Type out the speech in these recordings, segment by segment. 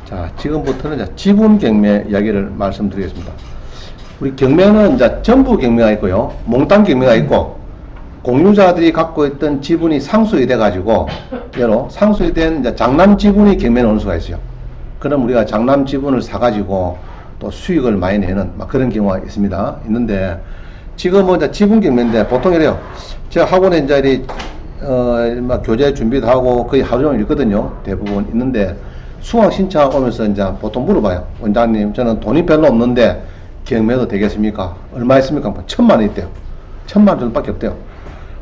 자, 지금부터는 이제 지분 경매 이야기를 말씀드리겠습니다. 우리 경매는 이제 전부 경매가 있고요, 몽땅 경매가 있고, 공유자들이 갖고 있던 지분이 상수이 돼가지고, 예로 상수이 된 이제 장남 지분이 경매에 오는 수가 있어요. 그럼 우리가 장남 지분을 사가지고 또 수익을 많이 내는 막 그런 경우가 있는데, 지금은 이제 지분 경매인데 보통 이래요. 제가 학원에 이제 막 교재 준비도 하고 거의 하루 종일 있거든요. 대부분 있는데, 수강 신청 오면서 이제 보통 물어봐요. 원장님, 저는 돈이 별로 없는데 경매도 되겠습니까? 얼마 있습니까? 뭐 1000만 원 있대요. 1000만 원 정도밖에 없대요.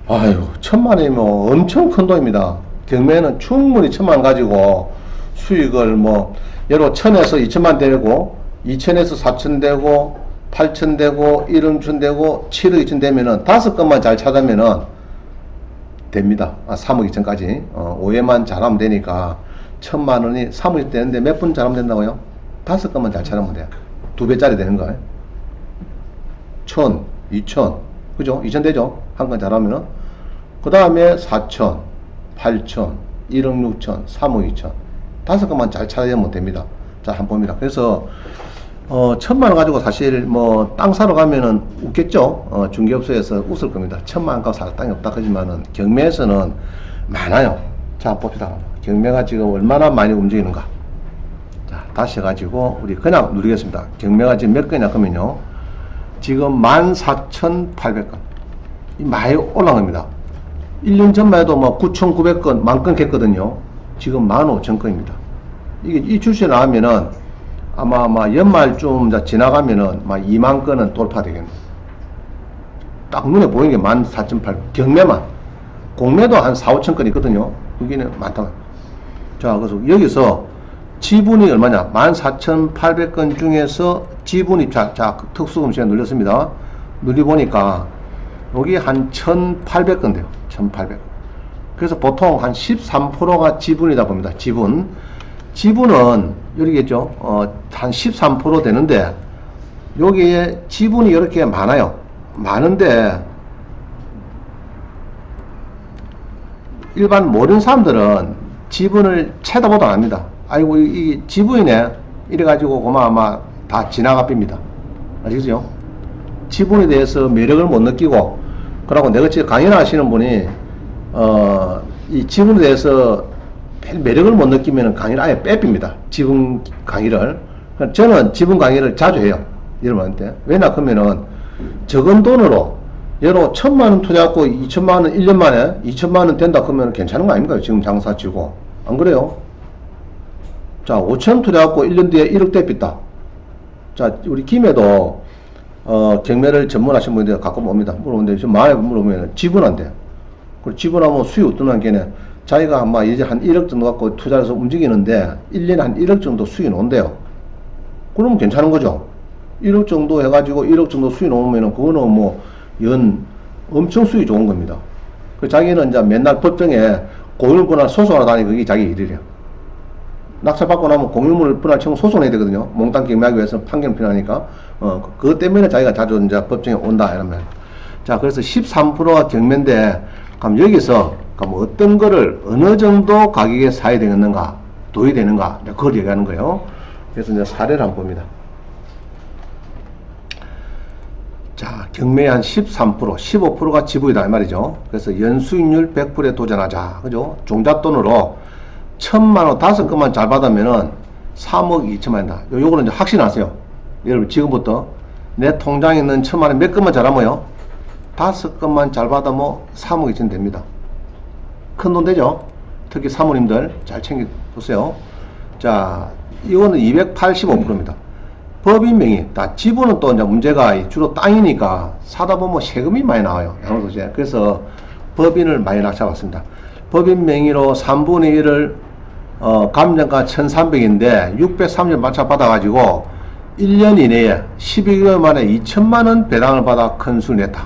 아유, 1000만 원이면 엄청 큰 돈입니다. 경매는 충분히 1000만 원 가지고 수익을 뭐 예로 1000에서 2000만 되고, 2000에서 4000 되고, 8000 되고, 1억 6천 되고, 7억 2천 되면은 5건만 잘 찾으면은 됩니다. 3억 2천까지. 오해만 잘하면 되니까 1000만 원이 3억이 되는데 몇 분 잘하면 된다고요? 5건만 잘 찾으면 돼요. 2배짜리 되는 거예요. 1000, 2000, 그죠? 2000 되죠? 한 건 잘하면은. 그 다음에 4000, 8000, 1억 6천, 3억 2천. 5건만 잘 찾으면 됩니다. 자, 한번 봅니다. 그래서 1000만 원 가지고 사실 뭐 땅 사러 가면은 웃겠죠? 중개업소에서 웃을 겁니다. 1000만 원 가지고 살 땅이 없다 하지만은 경매에서는 많아요. 자, 봅시다. 경매가 지금 얼마나 많이 움직이는가. 자, 다시 해가지고 우리 그냥 누리겠습니다. 경매가 지금 몇 건이냐 그러면요, 지금 14,800건. 이 많이 올라간 겁니다. 1년 전만 해도 뭐 9,900건, 만건 했거든요. 지금 15,000건입니다. 이게 이 출시에 나오면은 아마 연말쯤 지나가면은 막 2만 건은 돌파되겠네. 딱 눈에 보이는 게 14,800건. 경매만. 공매도 한 4, 5천 건 있거든요. 여기는 많다. 자, 그래서 여기서 지분이 얼마냐? 14,800건 중에서 지분이, 자, 특수금 시간 눌렸습니다. 눌러보니까 여기 한 1,800건 돼요. 1,800. 그래서 보통 한 13%가 지분이다 봅니다. 지분은 여기겠죠. 한 13% 되는데, 여기에 지분이 이렇게 많아요. 많은데, 일반 모르는 사람들은 지분을 쳐다보도 안 합니다. 아이고, 이 지분이네. 이래가지고, 아마 다 지나가 빕니다. 아시죠? 지분에 대해서 매력을 못 느끼고, 그러고 내가 지금 강의를 하시는 분이, 이 지분에 대해서 매력을 못 느끼면 강의를 아예 빼빕니다. 지분 강의를. 저는 지분 강의를 자주 해요. 여러분한테. 왜냐, 그러면은 적은 돈으로, 예로 1000만 원 투자하고 2000만 원 1년 만에 2000만 원 된다 그러면 괜찮은 거 아닙니까? 지금 장사 치고. 안 그래요? 자, 5000원 투자하고 1년 뒤에 1억 대빚다. 자, 우리 김에도 경매를 전문하신 분들 가끔 옵니다. 물어보는데 지금 많이 물어보면 지분한대요. 그리고 지분하면 수익 어떠나 걔네 자기가 아마 이제 한 1억 정도 갖고 투자해서 움직이는데 1년에 한 1억 정도 수익이 나온대요. 그러면 괜찮은 거죠. 1억 정도 해가지고 1억 정도 수익 나오면은 그거는 뭐 연 엄청 수익이 좋은 겁니다. 그 자기는 이제 맨날 법정에 공유분할 소송하러 다니고 그게 자기 일이래요. 낙찰받고 나면 공유물 분할 청구 소송해야 되거든요. 몽땅 경매하기 위해서 판결 필요하니까. 그것 때문에 자기가 자주 이제 법정에 온다 이러면. 자, 그래서 13%가 경매인데, 그럼 여기서 그럼 어떤 거를 어느 정도 가격에 사야 되겠는가, 도입이 되는가, 그걸 얘기하는 거예요. 그래서 이제 사례를 한번 봅니다. 자, 경매의 한 13%, 15%가 지분이다 이 말이죠. 그래서 연수익률 100%에 도전하자. 그죠? 종잣돈으로 1000만 원 5건만 잘 받으면은 3억 2천만이다. 요거는 이제 확신하세요. 여러분, 지금부터 내 통장에 있는 1000만 원 몇 건만 잘하면요, 5건만 잘 받으면 3억 2천 됩니다. 큰 돈 되죠? 특히 사모님들 잘 챙겨보세요. 자, 이거는 285%입니다. 법인 명의, 다 지분은 또 이제 문제가 주로 땅이니까 사다 보면 세금이 많이 나와요. 양도세. 그래서 법인을 많이 낙찰받습니다. 법인 명의로 3분의 1을 감정가 1300인데 630원 낙찰받아가지고 1년 이내에 12개월 만에 2000만원 배당을 받아 큰 수를 냈다.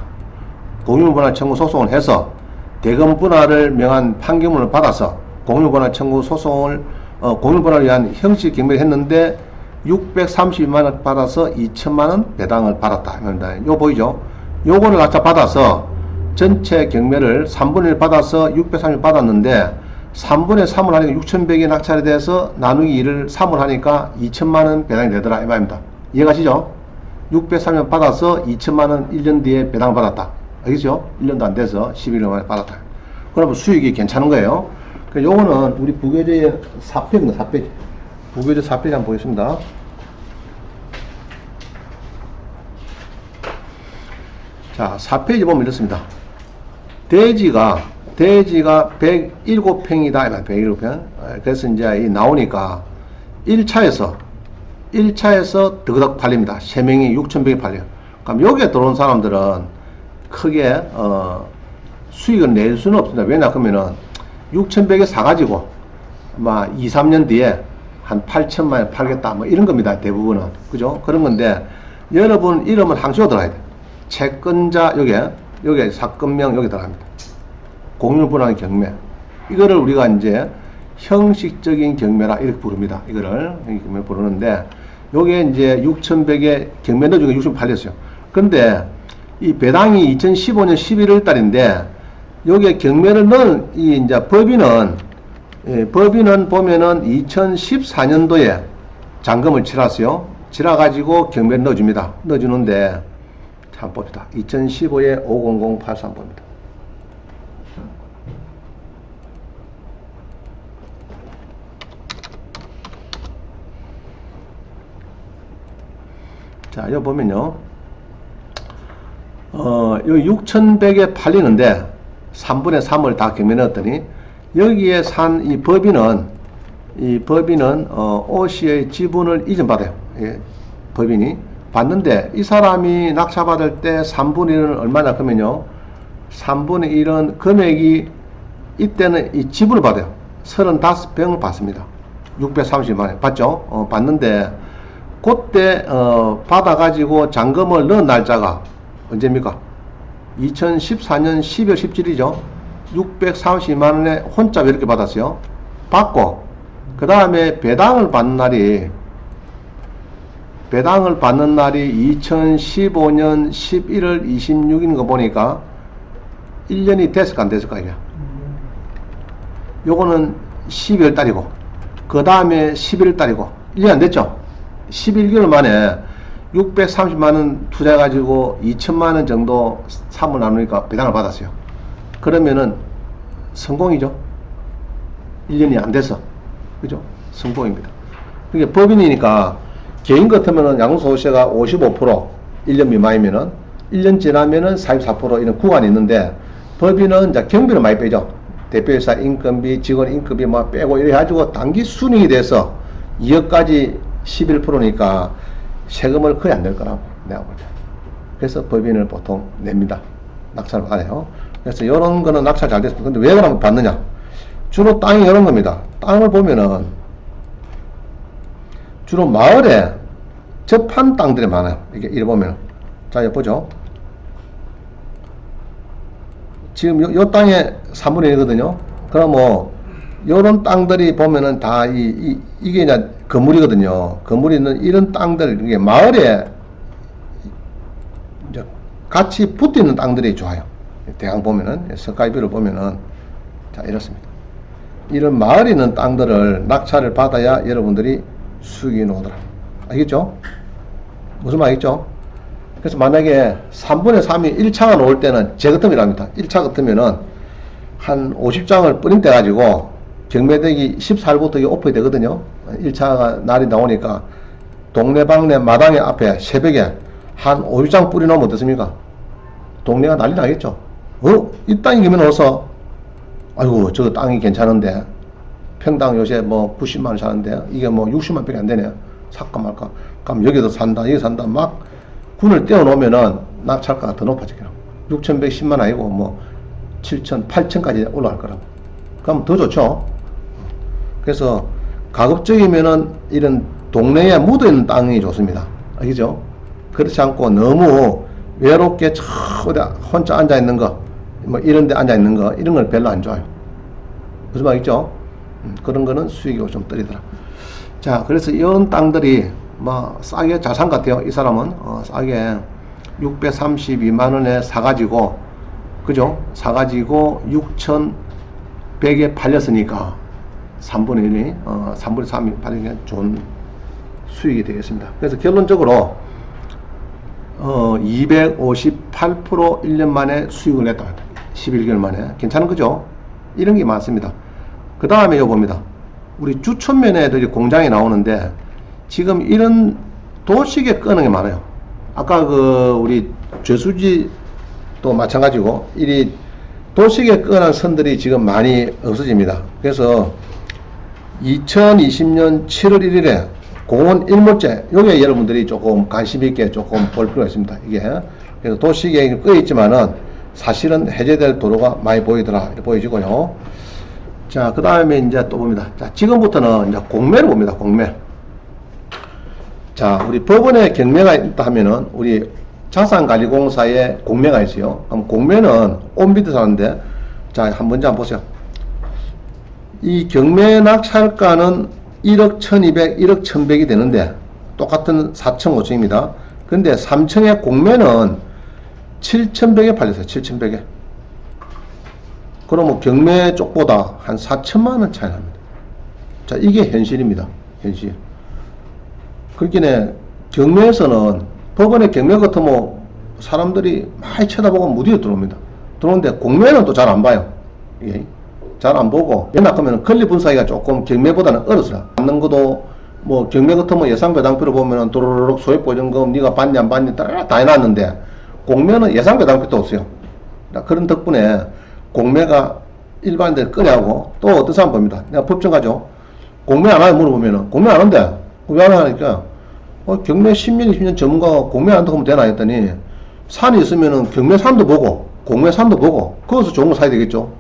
공유분할 청구 소송을 해서 대금 분할을 명한 판결문을 받아서 공유분할 청구 소송을 공유분할을 위한 형식 경매를 했는데 632만원 받아서 2000만원 배당을 받았다. 요거 보이죠? 요거를 낙찰 받아서 전체 경매를 3분의 1 받아서 630 받았는데 3분의 3을 하니까 6,100이 낙찰이 돼서 나누기 2를 3을 하니까 2천만원 배당이 되더라 이 말입니다. 이해가시죠? 630만 받아서 2천만원 1년 뒤에 배당을 받았다. 알겠죠? 1년도 안 돼서 11년 만에 받았다. 그러면 수익이 괜찮은 거예요. 요거는 우리 부교재의 4페이지입니다. 4페이지. 부교재 4페이지 한번 보겠습니다. 자, 4페이지 보면 이렇습니다. 대지가 107평이다. 107평. 그래서 이제 나오니까 1차에서 드그덕 팔립니다. 3명이 6,100이 팔려요. 그럼 여기에 들어온 사람들은 크게, 수익을 낼 수는 없습니다. 왜냐, 그러면은 6,100에 사가지고, 아마 2, 3년 뒤에 한 8천만에 팔겠다. 뭐 이런 겁니다. 대부분은. 그죠? 그런 건데, 여러분 이름은 항시로 들어가야 돼. 채권자, 여기에 사건명 여기 들어갑니다. 공유분할 경매. 이거를 우리가 이제 형식적인 경매라 이렇게 부릅니다. 이거를 경매 부르는데, 요게 이제 6,100에 경매 넣어준 게 60 팔렸어요. 근데 이 배당이 2015년 11월 달인데, 여기에 경매를 넣은 이 이제 법인은 보면은 2014년도에 잔금을 치렀어요. 치러가지고 경매를 넣어줍니다. 넣어주는데, 한번 봅시다. 2015에 50083 봅니다. 자, 여기 보면요. 여기 6,100에 팔리는데 3분의 3을 다 경매 넣었더니 여기에 산 이 법인은 O씨의 지분을 이전받아요. 예, 법인이 받는데 이 사람이 낙찰받을 때 3분의 1은 얼마냐 그러면요. 3분의 1은 금액이 이때는 이 지분을 받아요. 35평을 받습니다. 630만원 받죠? 받는데 그때 받아가지고 잔금을 넣은 날짜가 언제입니까? 2014년 12월 17일이죠. 632만원에 혼자 이렇게 받았어요. 받고 그 다음에 배당을 받는 날이 2015년 11월 26일인 거 보니까 1년이 됐을까 안 됐을까 이게. 요거는 12월 달이고 그 다음에 11월 달이고 1년 안 됐죠. 11개월 만에 630만원 투자해가지고 2천만원 정도 3을 나누니까 배당을 받았어요. 그러면은 성공이죠. 1년이 안 돼서. 그죠? 성공입니다. 그게 법인이니까 개인 같으면은 양도소득세가 55%, 1년 미만이면은 1년 지나면은 44% 이런 구간이 있는데 법인은 이제 경비를 많이 빼죠. 대표이사 인건비, 직원 인건비 뭐 빼고 이래 가지고 단기 순이익이 돼서 2억까지 11%니까 세금을 거의 안 낼 거라고 내가 볼 때. 그래서 법인을 보통 냅니다. 낙찰을 받아요. 그래서 이런 거는 낙찰 잘 됐습니다. 근데 왜 그러면 받느냐? 주로 땅이 이런 겁니다. 땅을 보면은 주로 마을에 접한 땅들이 많아요. 이게 보면. 자, 여기 보죠. 지금 요 땅에 3분의 1이거든요. 그럼 뭐, 요런 땅들이 보면은 다 이게 이제 건물이거든요. 건물이 있는 이런 땅들, 이게 마을에 이제 같이 붙어 있는 땅들이 좋아요. 대강 보면은, 석가이뷰를 보면은, 자, 이렇습니다. 이런 마을에 있는 땅들을 낙찰을 받아야 여러분들이 수익이 나오더라. 알겠죠? 무슨 말이겠죠? 그래서 만약에 3분의 3이 1차가 나올 때는 제 같으면입니다. 1차 같으면은 한 50장을 뿌림 때 가지고 경매대기 14일부터 오픈이 되거든요. 1차가 날이 나오니까 동네방네 마당에 앞에 새벽에 한 50장 뿌리 놓으면 어떻습니까? 동네가 난리 나겠죠. 이 땅이 기면 어서 아이고 저 땅이 괜찮은데 평당 요새 뭐 90만원 사는데 이게 뭐 60만 밖에 안 되네. 살까 말까. 그럼 여기도 산다 여기 산다 막 군을 떼어 놓으면은 낙찰가가 더 높아지겠죠. 6,110만 아니고 뭐 7천 8천까지 올라갈 거라고. 그럼 더 좋죠. 그래서 가급적이면은 이런 동네에 묻어 있는 땅이 좋습니다. 알겠죠? 그렇지 않고 너무 외롭게 어디 혼자 앉아 있는 거, 뭐 이런 데 앉아 있는 거, 이런 걸 별로 안 좋아요. 무슨 말이죠? 그런 거는 수익이 좀 떨리더라. 자, 그래서 이런 땅들이 뭐 싸게 잘 산 것 같아요. 이 사람은 싸게 632만원에 사가지고, 그죠? 사가지고 100에 팔렸으니까 3분의 1이 3분의 3이 팔리는 좋은 수익이 되겠습니다. 그래서 결론적으로 258% 1년 만에 수익을 냈다. 11개월 만에. 괜찮은 거죠? 이런 게 많습니다. 그 다음에 이거 봅니다. 우리 주천면에도 공장이 나오는데 지금 이런 도식에 끄는 게 많아요. 아까 우리 죄수지도 마찬가지고 이 도식에 끄는 선들이 지금 많이 없어집니다. 그래서 2020년 7월 1일에 공원 1몰제 요게 여러분들이 조금 관심 있게 조금 볼 필요가 있습니다. 이게 그래서 도식에 끄 있지만은 사실은 해제될 도로가 많이 보이더라 이렇게 보여지고요. 자, 그 다음에 이제 또 봅니다. 자, 지금부터는 이제 공매를 봅니다. 공매. 자, 우리 법원에 경매가 있다 하면은 우리 자산관리공사에 공매가 있어요. 그럼 공매는 온비드 사는데, 자, 한 문제 한번 보세요. 이 경매 낙찰가는 1억 1200, 1억 1100이 되는데, 똑같은 4층, 5층입니다. 근데 3층의 공매는 7100에 팔렸어요. 7100에. 그러면 경매 쪽보다 한 4천만원 차이 납니다. 자, 이게 현실입니다. 현실. 그렇기에 경매에서는 법원의 경매 같으면 사람들이 많이 쳐다보고 무디어 들어옵니다. 들어오는데 공매는 또 잘 안 봐요. 예. 잘 안 보고 연락하면 권리 분사기가 조금 경매보다는 어렵습니다. 받는 것도 뭐 경매 같으면 예상배당표를 보면은 도로록 소액보증금 네가 받냐 안 받냐 다 해놨는데 공매는 예상배당표도 없어요. 그런 덕분에 공매가 일반인들 끄냐고 또 어떤 사람 봅니다. 내가 법정 가죠. 공매 안 하냐 물어보면은 공매 안 한대. 왜 안 하니까 경매 10년 20년 전문가가 공매 안 한다고 하면 되나 했더니 산이 있으면은 경매산도 보고 공매산도 보고 거기서 좋은 거 사야 되겠죠.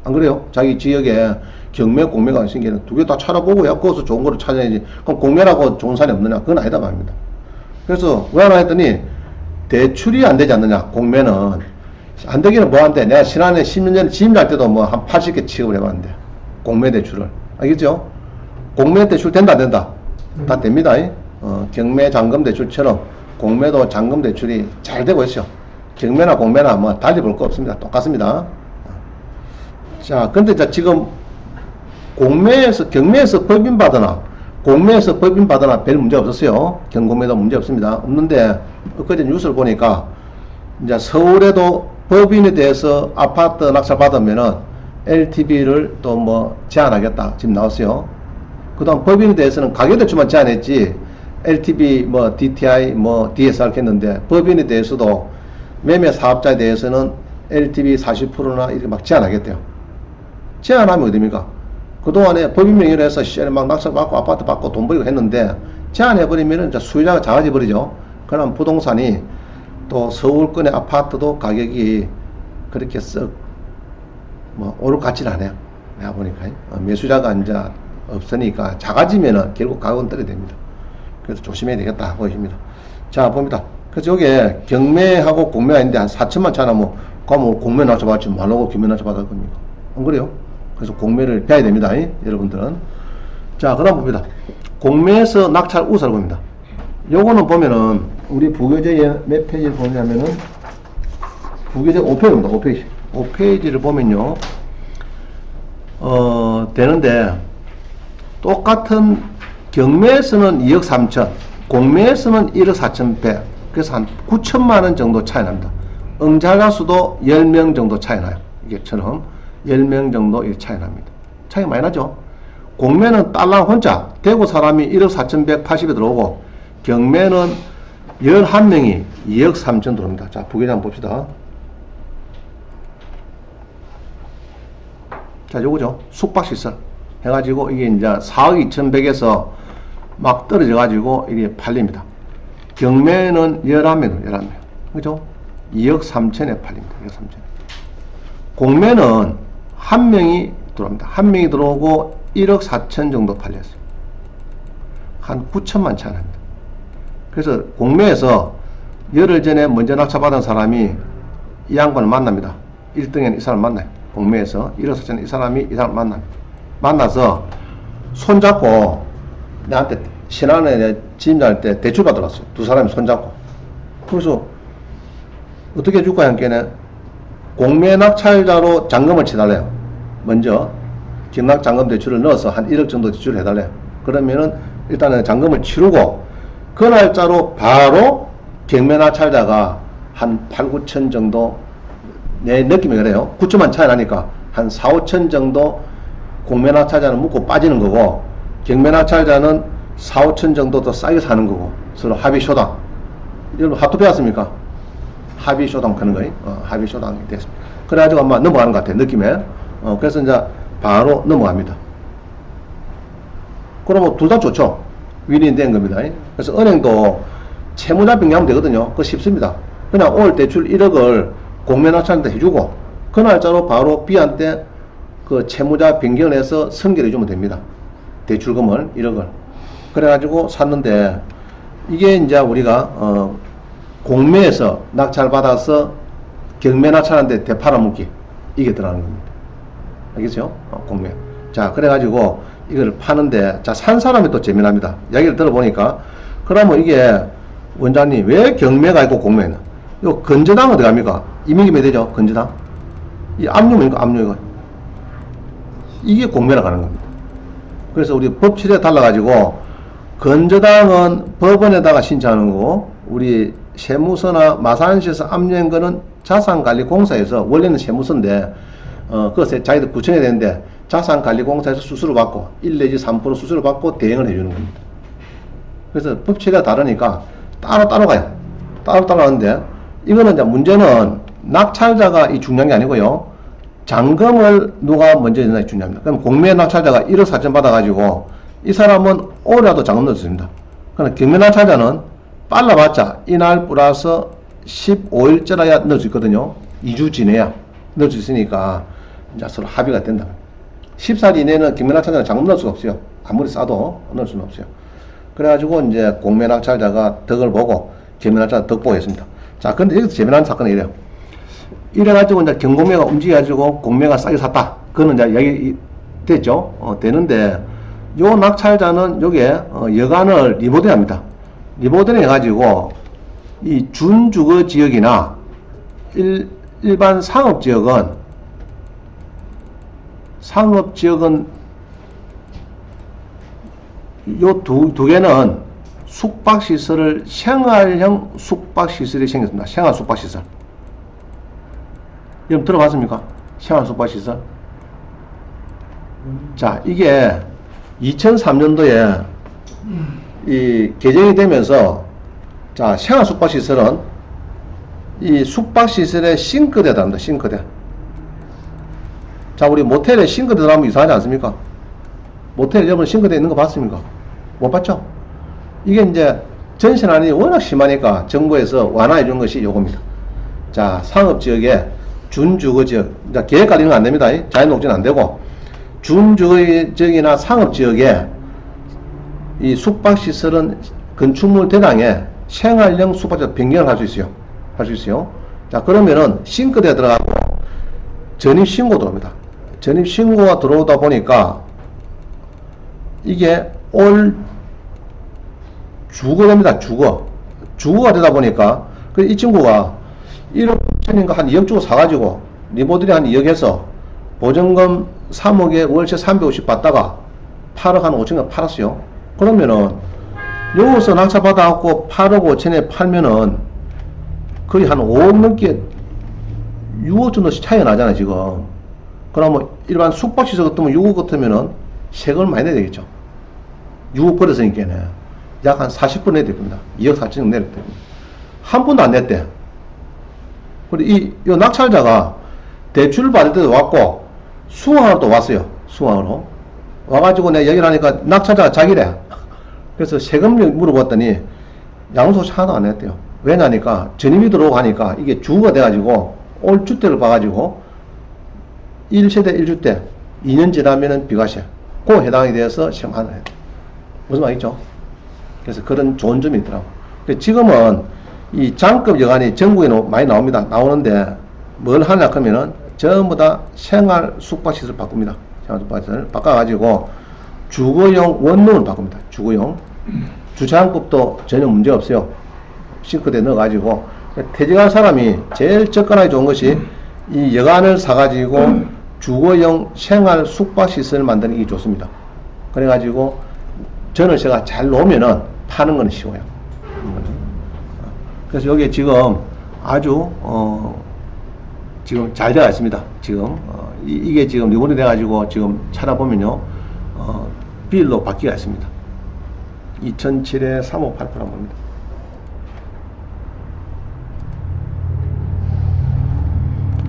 안 그래요? 자기 지역에 경매 공매가 있으니까 두 개 다 찾아보고 야 거기서 좋은 거를 찾아야지. 그럼 공매라고 좋은 산이 없느냐? 그건 아니다 말입니다. 그래서 왜 안 하였더니 대출이 안 되지 않느냐. 공매는 안 되기는 뭐한데 내가 지난해 10년 전에 지임 날 때도 뭐 한 80개 취급을 해봤는데 공매 대출을 알겠죠? 공매 대출 된다 안 된다? 다 됩니다. 경매 잔금 대출처럼 공매도 잔금 대출이 잘 되고 있어요. 경매나 공매나 뭐 달리 볼 거 없습니다. 똑같습니다. 자, 근데 지금 공매에서 경매에서 법인 받으나 공매에서 법인 받으나 별 문제 없었어요. 경공매도 문제 없습니다. 없는데 엊그제 뉴스를 보니까 이제 서울에도 법인에 대해서 아파트 낙찰 받으면은 LTV를 또 뭐 제한하겠다 지금 나왔어요. 그 다음 법인에 대해서는 가격대출만 제한했지 LTV 뭐 DTI 뭐 DSR 했는데 법인에 대해서도 매매 사업자에 대해서는 LTV 40%나 이렇게 막 제한하겠대요. 제한하면 어딥니까? 그동안에 법인 명의로 해서 시절에 막 낙찰 받고 아파트 받고 돈 벌고 했는데 제한해버리면은 이제 수요자가 작아져 버리죠. 그럼 부동산이 또 서울권의 아파트도 가격이 그렇게 썩 뭐 오를 것 같지는 않아요. 내가 보니까 매수자가 이제 없으니까 작아지면은 결국 가격은 떨어야 됩니다. 그래서 조심해야 되겠다 보입니다. 자, 봅니다. 그래서 여기에 경매하고 공매가 있는데 한 4천만 차나 뭐 그러면 공매 낮춰봤지 말라고 경매 낮춰받을 겁니까? 안 그래요? 그래서 공매를 해야 됩니다. 여러분들은. 자, 그 다음 봅니다. 공매에서 낙찰 우사를 봅니다. 요거는 보면은 우리 부교재에 몇 페이지를 보냐면은 부교재 5페이지입니다. 5페이지를 보면요 되는데 똑같은 경매에서는 2억 3천 공매에서는 1억 4,100 그래서 한 9천만원 정도 차이 납니다. 응찰자 수도 10명 정도 차이 나요. 이게처럼 10명 정도 차이 납니다. 차이 많이 나죠. 공매는 딸랑 혼자 대구 사람이 1억 4,180에 들어오고 경매는 11명이 2억 3천 들어옵니다. 자, 부계자 한번 봅시다. 자, 요거죠. 숙박시설 해가지고 이게 이제 4억 2,100에서 막 떨어져가지고 이게 팔립니다. 경매는 11명. 그죠? 2억 3천에 팔립니다. 2억 3천. 공매는 한 명이 들어옵니다. 한 명이 들어오고 1억 4천 정도 팔렸어요. 한 9천만 차이 납니다. 그래서 공매에서 열흘 전에 먼저 낙찰받은 사람이 이 양반을 만납니다. 1등에는 이 사람을 만나요. 공매에서 1억 4천 이 사람이 이 사람을 만나서 손잡고 나한테 신안에 지임할 때 대출 받으러 왔어요. 두 사람이 손잡고. 그래서 어떻게 해줄까 하니까 공매 낙찰자로 잔금을 치달래요. 먼저 경락잔금 대출을 넣어서 한 1억 정도 대출을 해달래. 그러면은 일단은 잔금을 치르고 그 날짜로 바로 경매낙찰자가 한 8, 9천 정도, 내 느낌이 그래요. 9천만 차이 나니까 한 4, 5천 정도 공매낙찰자는 묻고 빠지는 거고, 경매낙찰자는 4, 5천 정도 더 싸게 사는 거고, 서로 합의쇼당. 여러분 하도 배웠습니까? 합의쇼당 하는 거예요. 합의쇼당이 됐습니다. 그래가지고 아마 넘어가는 것 같아요. 느낌에. 그래서 이제 바로 넘어갑니다. 그러면 둘 다 좋죠. 윈윈 된 겁니다. 그래서 은행도 채무자 변경하면 되거든요. 그거 쉽습니다. 그냥 올 대출 1억을 공매낙찰한테 해주고 그 날짜로 바로 B한테 그 채무자 변경을 해서 선결해 주면 됩니다. 대출금을 1억을. 그래가지고 샀는데 이게 이제 우리가 공매에서 낙찰 받아서 경매 낙찰하는데 되팔아먹기, 이게 들어가는 겁니다. 알겠죠? 공매. 자, 그래가지고 이걸 파는데, 자, 산 사람이 또 재미납니다. 이야기를 들어보니까, 그러면 이게 원장님 왜 경매가 있고 공매는? 요 건저당은 어디 갑니까? 이민김이 되죠? 건저당. 이 압류입니까? 압류가. 이게 공매라 가는 겁니다. 그래서 우리 법칙에 달라가지고 건저당은 법원에다가 신청하는 거고, 우리 세무서나 마산시에서 압류한 거는 자산관리공사에서, 원래는 세무서인데 그것에 자기들 구청해야 되는데 자산관리공사에서 수수료 받고 1 내지 3% 수수료 받고 대행을 해주는 겁니다. 그래서 법칙이 다르니까 따로 가요. 따로 가는데, 이거는 이제 문제는 낙찰자가 이 중요한 게 아니고요, 잔금을 누가 먼저 내느냐가 중요합니다. 그럼 공매 낙찰자가 1억 4천 받아가지고 이 사람은 올해도 잔금 넣을 수 있습니다. 그러나 경매 낙찰자는 빨라봤자 이날 플러스 15일째라야 넣을 수 있거든요. 2주 지내야 넣을 수 있으니까 이제 서로 합의가 된다. 14일 이내는 경매 낙찰자는 잔금 넣을 수가 없어요. 아무리 싸도 넣을 수는 없어요. 그래가지고 이제 공매 낙찰자가 덕을 보고 경매 낙찰자 덕 보고 했습니다. 자, 근데 여기서 재미난 사건이 이래요. 이래가지고 이제 경공매가 움직여가지고 공매가 싸게 샀다. 그거는 이제 얘기 됐죠. 되는데 요 낙찰자는 요게 여간을 리모델 합니다. 리모델 해가지고 이 준주거 지역이나 일반 상업지역은 요 두 개는 숙박시설을 생활형 숙박시설이 생겼습니다. 생활 숙박시설. 여러분 들어봤습니까? 생활 숙박시설. 자, 이게 2003년도에 이 개정이 되면서, 자, 생활 숙박시설은 이 숙박시설의 싱크대다 합니다. 싱크대. 자, 우리 모텔에 싱크대 들어가면 이상하지 않습니까? 모텔에 여러분 싱크대 있는 거 봤습니까? 못 봤죠? 이게 이제 전신안이 워낙 심하니까 정부에서 완화해 준 것이 요겁니다. 자, 상업지역에 준주거지역, 계획 관리는 안 됩니다. 자연녹지는 안 되고, 준주거지역이나 상업지역에 이 숙박시설은 건축물 대상에 생활형 숙박시설 변경을 할 수 있어요. 할 수 있어요. 자, 그러면은 싱크대에 들어가고 전입신고 들어옵니다. 전입신고가 들어오다 보니까 이게 올 주거됩니다. 주거가 되다 보니까 이 친구가 1억 9천인가 한 2억 주고 사가지고 리모델이 한 2억 해서 보증금 3억에 월세 350 받다가 8억 한 5천에 팔았어요. 그러면은 여기서 낙찰 받아갖고 8억 5천에 팔면은 거의 한 5억 넘게 6억 정도씩 차이가 나잖아요, 지금. 그러면 일반 숙박시설 같으면 6억 같으면은 세금을 많이 내야 되겠죠. 6억 벌었으니까는 약 한 40% 내야 됩니다. 2억 4천 정도 내야 됩니다. 한 푼도 안 냈대. 그리고 이 낙찰자가 대출을 받을 때도 왔고 수강하러 또 왔어요. 수강으로 와가지고 내가 얘기를 하니까 낙찰자가 자기래. 그래서 세금 물어봤더니 양도소득 하나도 안 냈대요. 왜냐니까 전입이 들어오고 하니까 이게 주거가 돼가지고 올 주택을 봐가지고 1세대 1주택 2년 지나면은 비과세 그 해당이 돼서 세금 하나 해야 돼. 무슨 말이죠? 그래서 그런 좋은 점이 있더라고. 지금은 이 장급 여관이 전국에 많이 나옵니다. 나오는데 뭘 하냐 그러면은 전부 다 생활 숙박시설 바꿉니다. 생활 숙박시설 바꿔가지고 주거용 원룸을 바꿉니다. 주거용. 주차장급도 전혀 문제 없어요. 싱크대 넣어가지고 퇴직할 사람이 제일 접근하기 좋은 것이 이 여관을 사가지고 주거용 생활 숙박시설 만드는 게 좋습니다. 그래가지고 전월세가 잘 놓으면은 파는 건 쉬워요. 그래서 여기에 지금 아주 지금 잘 되어 있습니다. 지금 이게 지금 리본이 돼가지고 지금 찾아보면요 빌로 바뀌어 있습니다. 2007에 3588 봅니다.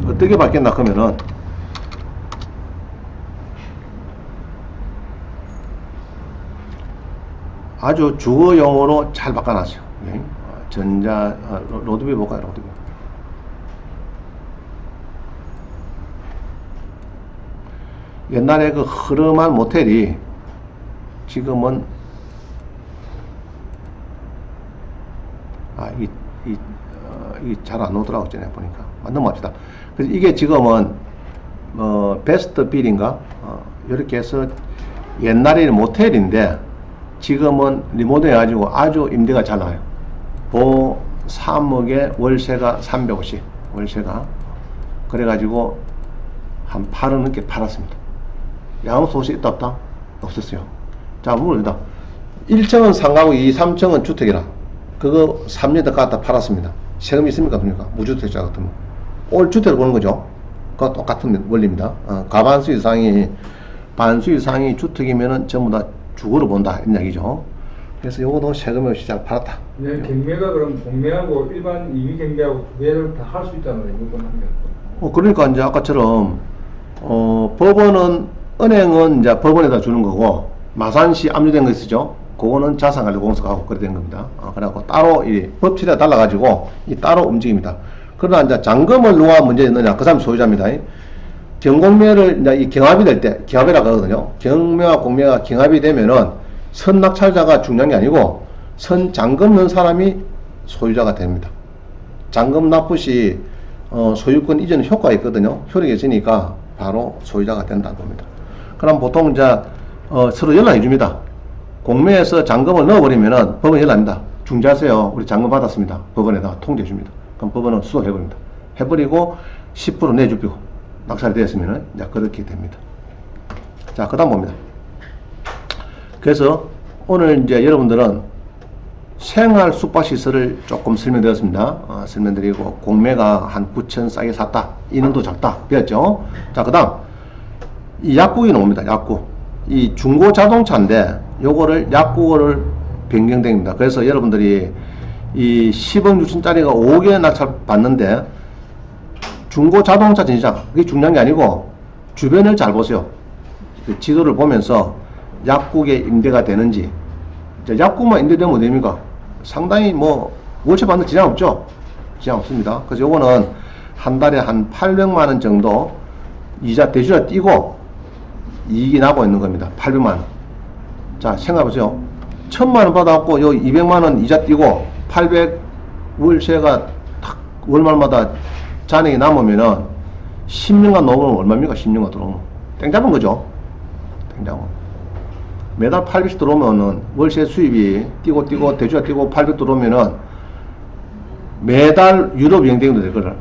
어떻게 바뀌었나 그러면은 아주 주거용으로 잘 바꿔놨어요. 전자 로드뷰 볼까요? 로드뷰. 옛날에 그 흐름한 모텔이 지금은 이 잘 안 오더라고 전에 보니까. 넘어갑시다. 그래서 이게 지금은 베스트 빌인가 이렇게 해서 옛날에는 모텔인데 지금은 리모델 해가지고 아주 임대가 잘 나와요. 보 3억에 월세가 350 월세가 그래가지고 한 8억 넘게 팔았습니다. 양호 소식 있다 없다? 없었어요. 자, 물론이다. 1층은 상가고 2, 3층은 주택이라 그거 3년 더 갖다 팔았습니다. 세금이 있습니까? 없습니까? 무주택자 같으면 올 주택을 보는 거죠. 그거 똑같은 원리입니다. 과반수 이상이 반수 이상이 주택이면은 전부 다 주거로 본다 이런 얘기죠. 그래서 요거도 세금 없이 잘 팔았다. 네, 경매가 그럼 공매하고 일반 임의 경매하고 두 개를 다 할 수 있다는 거예요. 이건 하면. 그러니까 이제 아까처럼 법원은 은행은 이제 법원에다 주는 거고 마산시 압류된 거 있으죠. 그거는 자산관리공사가 하고 그래 된 겁니다. 그래갖고 따로 이 법칙에 달라가지고 이 따로 움직입니다. 그러나 이제 잔금을 누가 문제 있느냐 그 사람이 소유자입니다. 경공매를 이제 이 경합이 될 때 경합이라고 하거든요. 경매와 공매가 경합이 되면은 선낙찰자가 중요한 게 아니고 선잔금 넣은 사람이 소유자가 됩니다. 잔금 납부시 소유권 이전 효과가 있거든요. 효력이 있으니까 바로 소유자가 된다는 겁니다. 그럼 보통 이제 서로 연락해 줍니다. 공매에서 잔금을 넣어버리면은 법원 연락합니다. 중재하세요. 우리 잔금 받았습니다. 법원에다가 통지해 줍니다. 그럼 법원은 수속해버립니다. 해버리고 10% 내주고 낙찰이 되었으면은 이제 그렇게 됩니다. 자, 그 다음 봅니다. 그래서 오늘 이제 여러분들은 생활 숙박시설을 조금 설명드렸습니다. 설명드리고 공매가 한 9천 싸게 샀다. 인원도 작다. 배웠죠? 자, 그 다음 이 약국이 나옵니다. 약국. 이 중고 자동차인데 요거를 약국을 변경됩니다. 그래서 여러분들이 이 10억 6천짜리가 5억에 낙찰 받는데 중고 자동차 전시장 그게 중요한 게 아니고 주변을 잘 보세요. 그 지도를 보면서 약국에 임대가 되는지 약국만 임대되면 뭐 됩니까? 상당히 뭐 월세 받는 지장 없죠? 지장 없습니다. 그래서 요거는 한 달에 한 800만원 정도 이자 대주자 띄고 이익이 나고 있는 겁니다. 800만원. 자, 생각해보세요. 1000만원 받아갖고 요 200만원 이자 띄고 800 월세가 탁 월말마다 잔액이 남으면은 10년간 넘으면 얼마입니까? 10년간 들어오면 땡 잡은 거죠. 땡 잡은. 매달 800씩 들어오면은 월세 수입이 뛰고 대주자 뛰고 800 들어오면은 매달 유럽 여행 될 거를.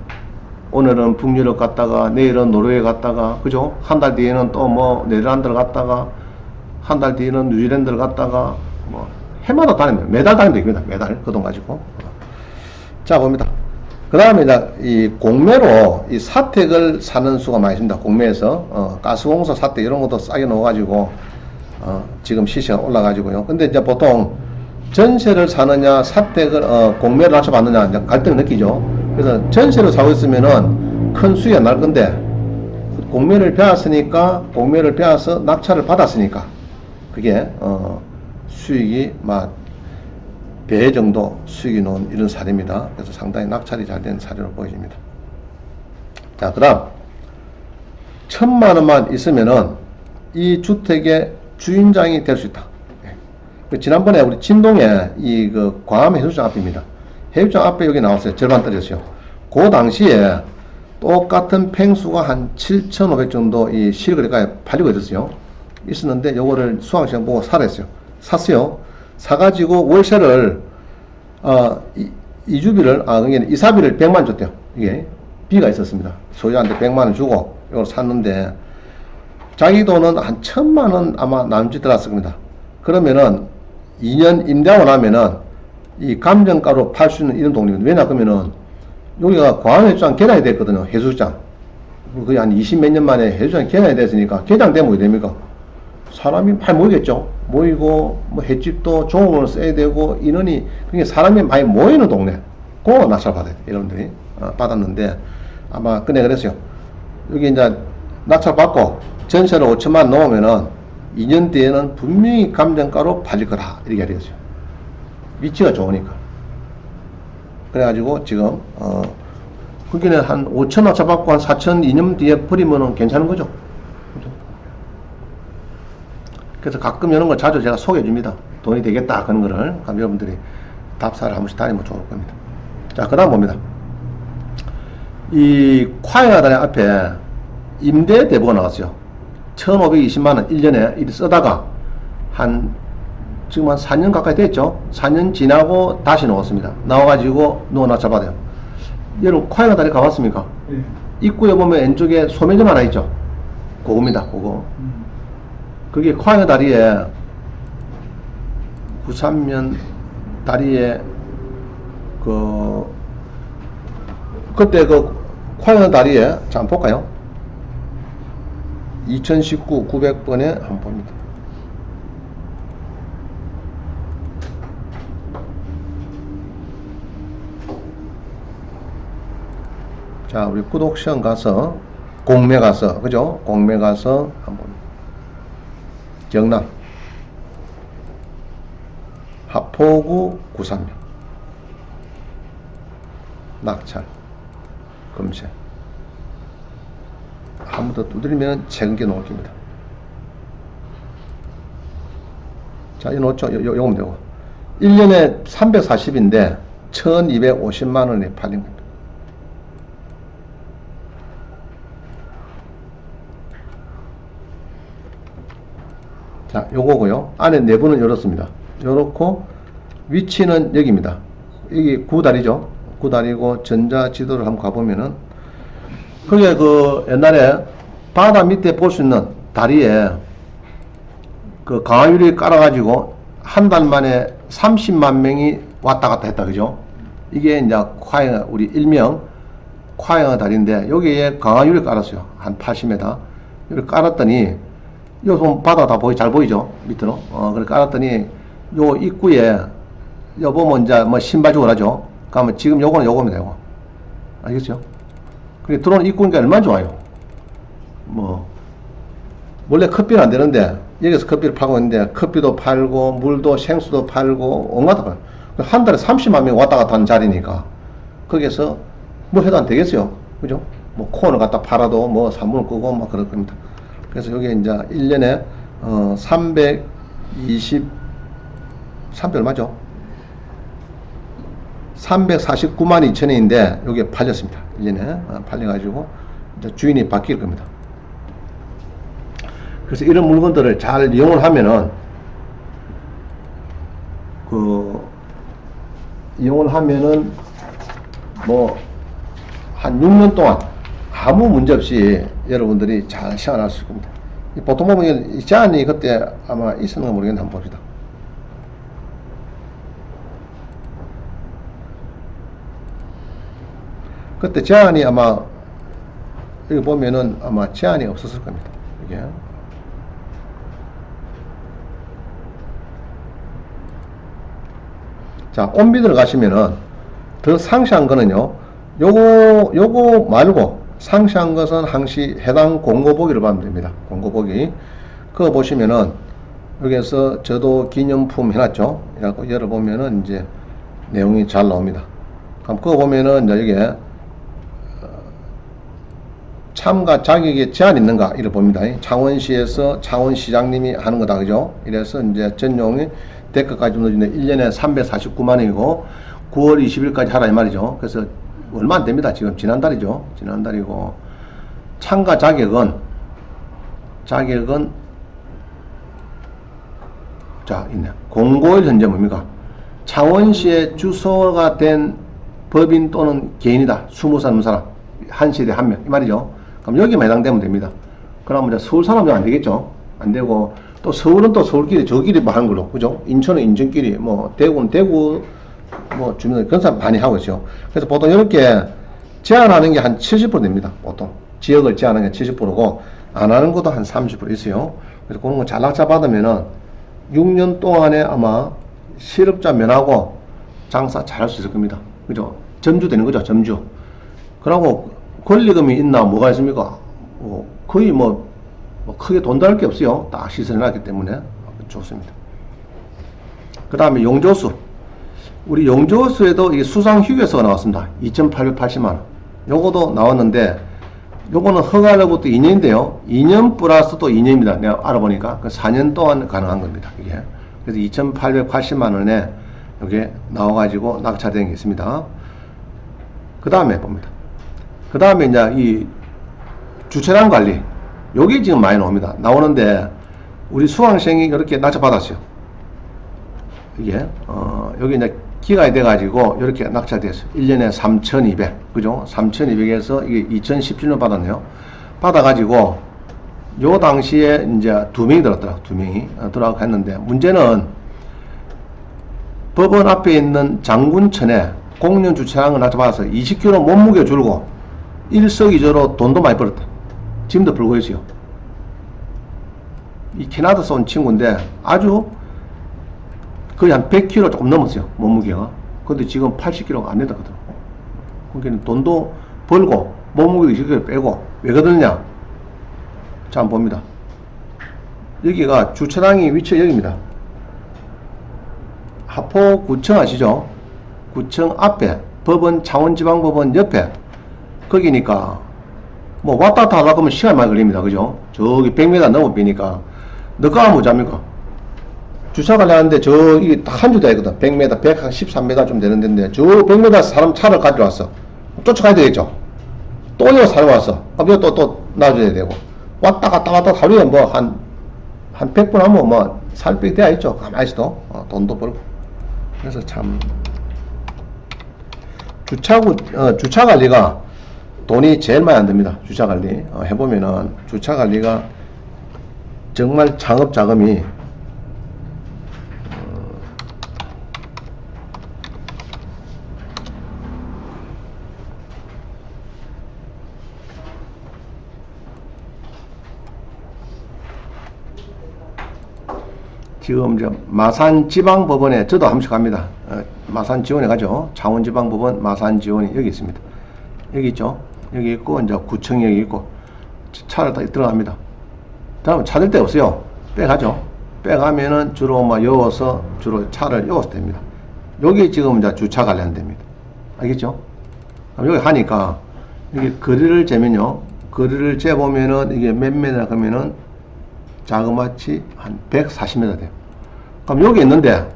오늘은 북유럽 갔다가 내일은 노르웨이 갔다가 그죠? 한 달 뒤에는 또 뭐 네덜란드를 갔다가 한 달 뒤에는 뉴질랜드를 갔다가 뭐 해마다 다니면 매달 다니면 됩니다. 매달 그 돈 가지고. 자, 봅니다. 그 다음에 이제 이 공매로 이 사택을 사는 수가 많이 있습니다. 공매에서 가스공사 사택 이런 것도 싸게 넣어가지고 지금 시세가 올라가지고요. 근데 이제 보통 전세를 사느냐 사택을 공매를 낮춰받느냐 이제 갈등을 느끼죠. 그래서 전세로 사고 있으면은 큰 수익이 안 날 건데 공매를 배웠으니까 공매를 배워서 낙찰을 받았으니까 그게 수익이 막 배 정도 수익이 나온 이런 사례입니다. 그래서 상당히 낙찰이 잘 된 사례로 보여집니다. 자, 그 다음 1000만원만 있으면은 이 주택의 주인장이 될 수 있다. 지난번에 우리 진동에 이 그 광암 해수장 앞입니다. 해수장 앞에 여기 나왔어요. 절반 떨어졌어요. 그 당시에 똑같은 팽수가 한 7,500 정도 이 실거래가에 팔리고 있었어요. 있었는데 요거를 수강시장 보고 사랬어요. 샀어요. 사가지고 월세를 이주비를 그러니까 이사비를 100만 줬대요. 이게 비가 있었습니다. 소유자한테 100만원 주고 이걸 샀는데 자기 돈은 한 1,000만 원 아마 남짓 들었을 겁니다. 그러면은 2년 임대하고 나면은 이 감정가로 팔 수 있는 이런 동네입니다. 왜냐 그러면은 여기가 광안해수장 개장이 됐거든요. 해수장. 거의 한 20 몇 년 만에 해수장 개장이 됐으니까 개장되면 뭐 됩니까? 사람이 많이 모이겠죠. 모이고 뭐 횟집도 종업원을 써야 되고 인원이 그게 사람이 많이 모이는 동네. 그거 낙찰 받아야 돼. 여러분들이 받았는데 아마 그네 그랬어요. 여기 이제 낙찰 받고 전세를 5천만 넣으면은 2년 뒤에는 분명히 감정가로 팔릴 거다 이렇게 되었어요. 위치가 좋으니까. 그래가지고 지금 거기는 한 5천 낙찰 받고 한 4천 2년 뒤에 버리면은 괜찮은 거죠. 그죠? 그래서 가끔 이런 걸 자주 제가 소개해 줍니다. 돈이 되겠다 그런 거를. 그럼 여러분들이 답사를 한 번씩 다니면 좋을 겁니다. 자, 그 다음 봅니다. 이 과외하다니 앞에 임대 대부가 나왔어요. 1,520만원 1년에 이리 쓰다가 지금 한 4년 가까이 됐죠. 4년 지나고 다시 나왔습니다. 나와가지고 낙찰 받아요. 여러분 과외하다니 가봤습니까? 네. 입구에 보면 왼쪽에 소매점 하나 있죠. 그겁니다. 그거. 그게 과외 다리에 부산면 다리에 그때 과외 다리에 자 한번 볼까요? 2019 900번에 한번 봅니다. 자, 우리 구독시험 가서 공매 가서 그죠? 공매 가서 한번 경남 하포구 구산면 낙찰 검색 한 번 더 두드리면 책임져 놓을 겁니다. 자, 이 놓죠. 요거면 되고 1년에 340인데 1,250만원에 팔린 겁니다. 자, 요거고요. 안에 내부는 이렇습니다. 요렇고 위치는 여기입니다. 여기 구다리죠. 구다리고 전자지도를 한번 가보면은 그게 옛날에 바다 밑에 볼 수 있는 다리에 강화유리 깔아가지고 한 달 만에 30만 명이 왔다 갔다 했다 그죠? 이게 이제 우리 일명 과잉어 다리인데 여기에 강화유리 깔았어요. 한 80m. 이렇게 깔았더니 요 바다 다 잘 보이죠? 밑으로. 그렇게 깔았더니 요 입구에 요 보면 이제 뭐 신발 주고 하죠. 그러면 지금 요거는 요겁니다. 요거. 알겠죠? 그래 들어오는 입구니까 얼마나 좋아요. 원래 커피는 안 되는데 여기서 커피를 팔고 있는데 커피도 팔고 물도 생수도 팔고 온갖 다 팔고 한 달에 30만 명 왔다 갔다 하는 자리니까 거기서 뭐 해도 안 되겠어요. 그죠? 뭐 콘을 갖다 팔아도 뭐 산문을 끄고 막 그럴 겁니다. 그래서 여기 이제 1년에 300 얼마죠? 349만 2천원인데 여기에 팔렸습니다. 1년에 팔려가지고 이제 주인이 바뀔 겁니다. 그래서 이런 물건들을 잘 이용을 하면은 뭐 한 6년 동안 아무 문제 없이 여러분들이 잘 시작할 수 있습니다. 보통 보면 이 제한이 그때 아마 있었는가 모르겠는데 한번 봅시다. 그때 제한이 아마 여기 보면은 아마 제한이 없었을 겁니다. 이게 자, 온비들 가시면은 더 상세한 거는요. 요거 말고 상세한 것은 항시 해당 공고보기를 보면 됩니다. 공고보기. 그거 보시면은 여기에서 저도 기념품 해놨죠. 그래갖고 열어보면은 이제 내용이 잘 나옵니다. 그럼 그거 보면은 이제 여기에 참가 자격에 제한 있는가 이를 봅니다. 창원시에서 창원시장님이 하는 거다 그죠? 이래서 이제 전용이 대가까지 넣어주는데 1년에 349만원이고 9월 20일까지 하라 이 말이죠. 그래서 얼마 안 됩니다. 지금 지난달이죠. 지난달이고 참가 자격은 자 있네. 공고일 현재 뭡니까? 창원시의 주소가 된 법인 또는 개인이다. 20살 사람 한 시대 한 명 이 말이죠. 그럼 여기만 해당되면 됩니다. 그러면 이제 서울 사람은 안 되겠죠. 안 되고, 또 서울은 또 서울끼리, 저끼리 뭐 하는 걸로, 그죠? 인천은 인천끼리, 뭐, 대구는 대구, 뭐, 주민들, 그런 사람 많이 하고 있어요. 그래서 보통 이렇게 제한하는 게 한 70% 됩니다. 보통. 지역을 제한하는 게 70%고, 안 하는 것도 한 30% 있어요. 그래서 그런 거 잘락자 받으면은 6년 동안에 아마 실업자 면하고 장사 잘 할 수 있을 겁니다. 그죠? 점주 되는 거죠, 점주. 그러고 권리금이 있나, 뭐가 있습니까? 거의 뭐 크게 돈 들 게 없어요. 딱 시설해놨기 때문에 좋습니다. 그 다음에 용조수. 우리 용조수에도 이게 수상휴게소가 나왔습니다. 2,880만원. 요거도 나왔는데, 요거는 허가로부터 2년인데요. 2년 플러스 또 2년입니다. 내가 알아보니까. 4년 동안 가능한 겁니다. 이게. 그래서 2,880만원에 이게 나와가지고 낙찰된 게 있습니다. 그 다음에 봅니다. 그 다음에 이제 이 주차장 관리. 요게 지금 많이 나옵니다. 나오는데, 우리 수강생이 이렇게 낙찰받았어요. 이게, 여기 이제 기간이 돼가지고, 이렇게 낙찰됐어요. 1년에 3,200. 그죠? 3,200에서 이게 2017년 받았네요. 받아가지고, 요 당시에 이제 2명이 들었더라고. 2명이 들어가고 했는데, 문제는 법원 앞에 있는 장군천에 공영 주차장을 낙찰받아서 20km 몸무게 줄고, 일석이조로 돈도 많이 벌었다. 지금도 벌고 있어요. 이 캐나다에서 온 친구인데 아주 거의 한 100kg 조금 넘었어요. 몸무게가. 근데 지금 80kg가 안 된다 그러더라고. 그러니까 돈도 벌고 몸무게도 20kg 빼고 왜 그러느냐? 자, 한번 봅니다. 여기가 주차장이 위치가 여기입니다. 하포구청 아시죠? 구청 앞에 법원, 창원지방법원 옆에 거기니까 뭐 왔다 갔다 하려고 하면 시간이 많이 걸립니다. 그죠? 저기 100m 넘어 비니까 너가 뭐 잡니까? 주차 가려는데 저 이게 한 주다 있거든. 100m, 113m 좀 되는 데인데 저 100m 사람 차를 가지고 왔어. 쫓아가야 되겠죠? 또 여기 사람 왔어. 그럼 또 놔줘야 되고 왔다 갔다 하루에 뭐 한 100분 하면 뭐 살 빼기 돼야 있죠. 가만히 있어도 돈도 벌고. 그래서 참 주차 관리가 돈이 제일 많이 안 듭니다. 주차 관리. 해보면은 주차 관리가 정말 창업 자금이 지금 이제 마산지방법원에 저도 한 번씩 갑니다. 마산지원에 가죠. 창원지방법원 마산지원이 여기 있습니다. 여기 있죠. 여기 있고 이제 구청이 여기 있고 차를 다 들어갑니다. 다음에 찾을 데 없어요. 빼가죠. 빼가면은 주로 막 여워서 주로 차를 여워서 됩니다. 여기 지금 이제 주차 관련됩니다. 알겠죠? 여기 하니까 이게 거리를 재면요. 거리를 재보면은 이게 몇 메다 그러면은 자그마치 한 140m 돼요. 그럼 여기 있는데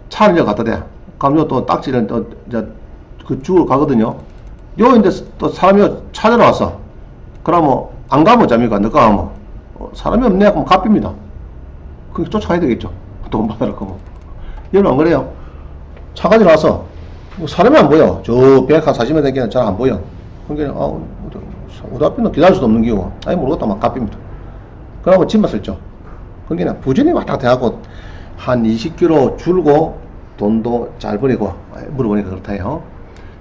차를 이제 갖다 대. 그럼 요 또 딱지를 또 이제 그 주로 가거든요. 요 이제 또 사람이 찾으러 왔어. 그러면 안 가면 어쩝니까? 너가 가면 사람이 없네. 그럼 갚입니다. 그게 쫓아가야 되겠죠. 돈 받으러 가면. 얘는 안 그래요. 차 가지러 왔어. 사람이 안 보여. 저 140m 되기는 잘 안 보여. 그러니까 어디 앞에는 기다릴 수도 없는 기고. 아니 모르겠다. 막 갚입니다. 그러고 짐만 쓸죠. 그러니까 부전히 왔다 갔다 하고 한 20km 줄고 돈도 잘 버리고 물어보니까 그렇다 해요.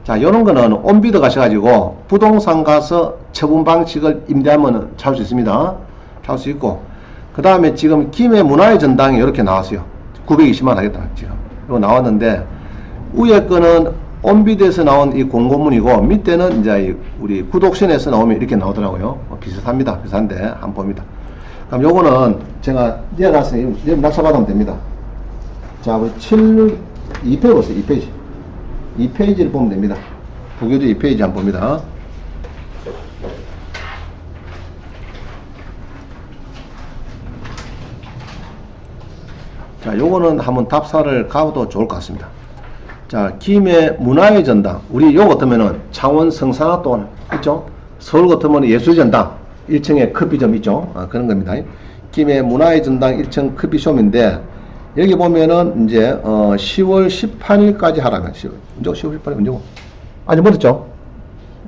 자, 요런 거는 온비드 가셔가지고 부동산 가서 처분 방식을 임대하면 찾을 수 있습니다. 찾을 수 있고, 그 다음에 지금 김해 문화의 전당이 이렇게 나왔어요. 920만 하겠다 지금 이거 나왔는데, 위에 거는 온비드에서 나온 이 공고문이고 밑에는 이제 우리 구독신에서 나오면 이렇게 나오더라고요. 비슷합니다. 비슷한데 한번 봅니다. 그럼 요거는 제가 내려가서 낙찰 받으면 됩니다. 자, 우리 2페이지 보세요. 2페이지. 2페이지를 보면 됩니다. 부교재 2페이지 한번 봅니다. 자, 요거는 한번 답사를 가도 좋을 것 같습니다. 자, 김해 문화의 전당. 우리 요거 같으면은 창원 성산학동 있죠? 서울 같으면 예술의 전당 1층에 커피점 있죠? 그런 겁니다. 김해 문화의 전당 1층 커피숍인데, 여기 보면은 이제 10월 18일까지 하라면, 10월 18일 언제고? 아직 멀었죠?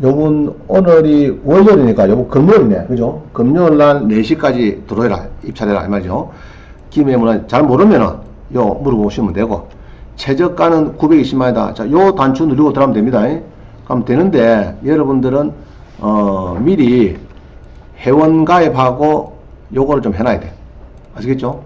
요번 오늘이 월요일이니까 요번 금요일이네. 그죠? 금요일 날 4시까지 들어오라. 입찰해라. 이 말이죠. 기매물은 잘 모르면은 요 물어보시면 되고, 최저가는 920만이다. 자, 요 단추 누르고 들어가면 됩니다. 그럼 되는데, 여러분들은, 미리 회원 가입하고 요거를 좀 해놔야 돼. 아시겠죠?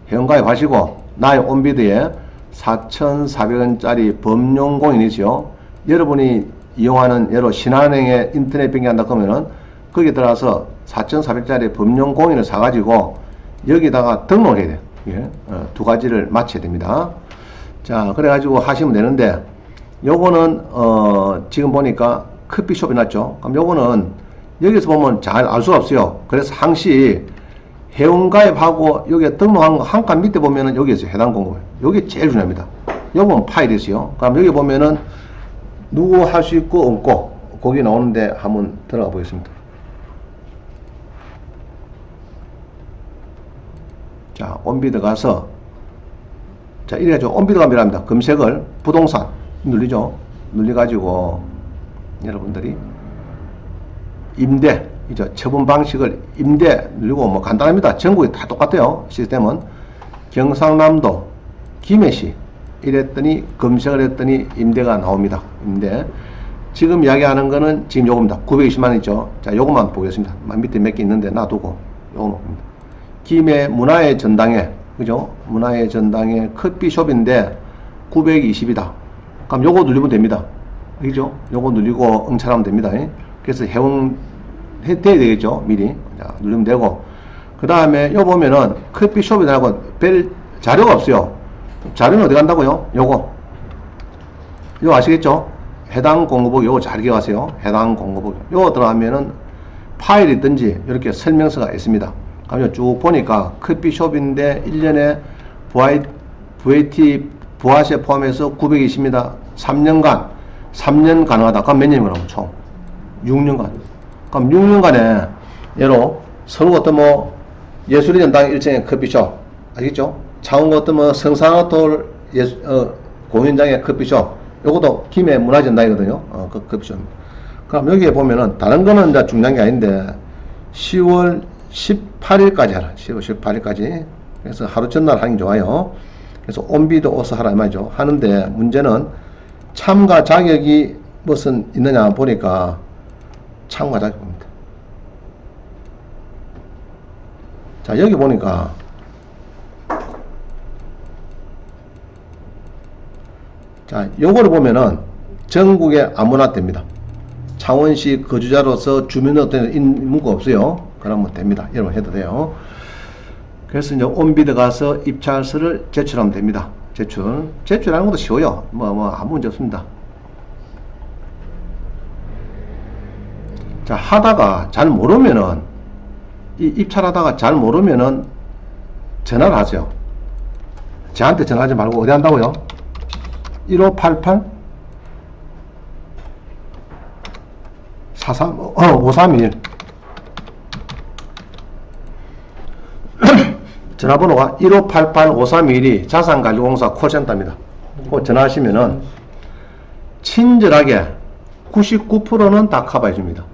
회원 가입하시고, 나의 온비드에 4,400원짜리 범용공인이죠. 여러분이 이용하는 예로 신한은행에 인터넷 뱅킹 한다 그러면은 거기에 들어가서 4,400짜리 범용공인을 사가지고 여기다가 등록을 해야 돼요. 예? 두 가지를 맞춰야 됩니다. 자, 그래가지고 하시면 되는데, 요거는, 지금 보니까 커피숍이 났죠. 그럼 요거는 여기서 보면 잘 알 수가 없어요. 그래서 항시 회원가입하고 여기에 등록한 거 한 칸 밑에 보면은 여기에서 해당 공고. 여기 제일 중요합니다. 요건 파일이었어요. 그럼 여기 보면은 누구 할 수 있고 없고 거기 나오는데 한번 들어가 보겠습니다. 자, 온비드 가서, 자, 이래가지고 온비드가 필요합니다. 검색을 부동산 눌리죠. 눌려가지고 여러분들이 임대, 이제 처분 방식을 임대 누르고 뭐 간단합니다. 전국이 다 똑같아요. 시스템은. 경상남도 김해시 이랬더니 검색을 했더니 임대가 나옵니다. 임대. 지금 이야기하는 거는 지금 요겁니다. 920만 있죠. 자, 요것만 보겠습니다. 밑에 몇 개 있는데 놔두고 요거 봅니다. 김해 문화의 전당에, 그죠? 문화의 전당에 커피숍인데 920이다. 그럼 요거 누르면 됩니다. 그죠? 요거 누르고 응찰하면 됩니다. 그래서 해운 돼야 되겠죠? 미리. 자, 누르면 되고. 그 다음에 요 보면은 커피숍이라고 별 자료가 없어요. 자료는 어디 간다고요? 요거 아시겠죠? 해당 공고복 요거 잘 기억하세요. 해당 공고복 요거 들어가면은 파일이 있든지 이렇게 설명서가 있습니다. 그럼 쭉 보니까 커피숍인데 1년에 VAT 부가세 포함해서 920입니다. 3년 가능하다. 그럼 몇 년이라고? 총 6년간. 그럼 6년간에 예로 서울 어떤 뭐 예술의 전당 일정의 커피숍 아시겠죠? 창원 어떤 뭐 성산호톨 공연장의 커피숍 요것도 김해 문화전당이거든요. 그 커피숍. 그럼 여기에 보면은 다른 거는 이제 중요한 게 아닌데 10월 18일까지 하라. 10월 18일까지. 그래서 하루 전날 하는 게 좋아요. 그래서 온비드 오서 하라 이 말이죠. 하는데 문제는 참가 자격이 무슨 있느냐 보니까 참가 자격입니다. 자, 여기 보니까 자, 요거를 보면은 전국에 아무나 됩니다. 창원시 거주자로서 주민은 어떤 문구가 없어요. 그러면 됩니다. 여러분 해도 돼요. 그래서 이제 온비드 가서 입찰서를 제출하면 됩니다. 제출하는 것도 쉬워요. 아무 문제 없습니다. 자, 하다가 잘 모르면은, 이 입찰하다가 잘 모르면은 전화를 하세요. 저한테 전화하지 말고 어디 한다고요? 1588 531 전화번호가 1588-5321이 자산관리공사 콜센터입니다. 전화하시면은 친절하게 99%는 다 커버해 줍니다.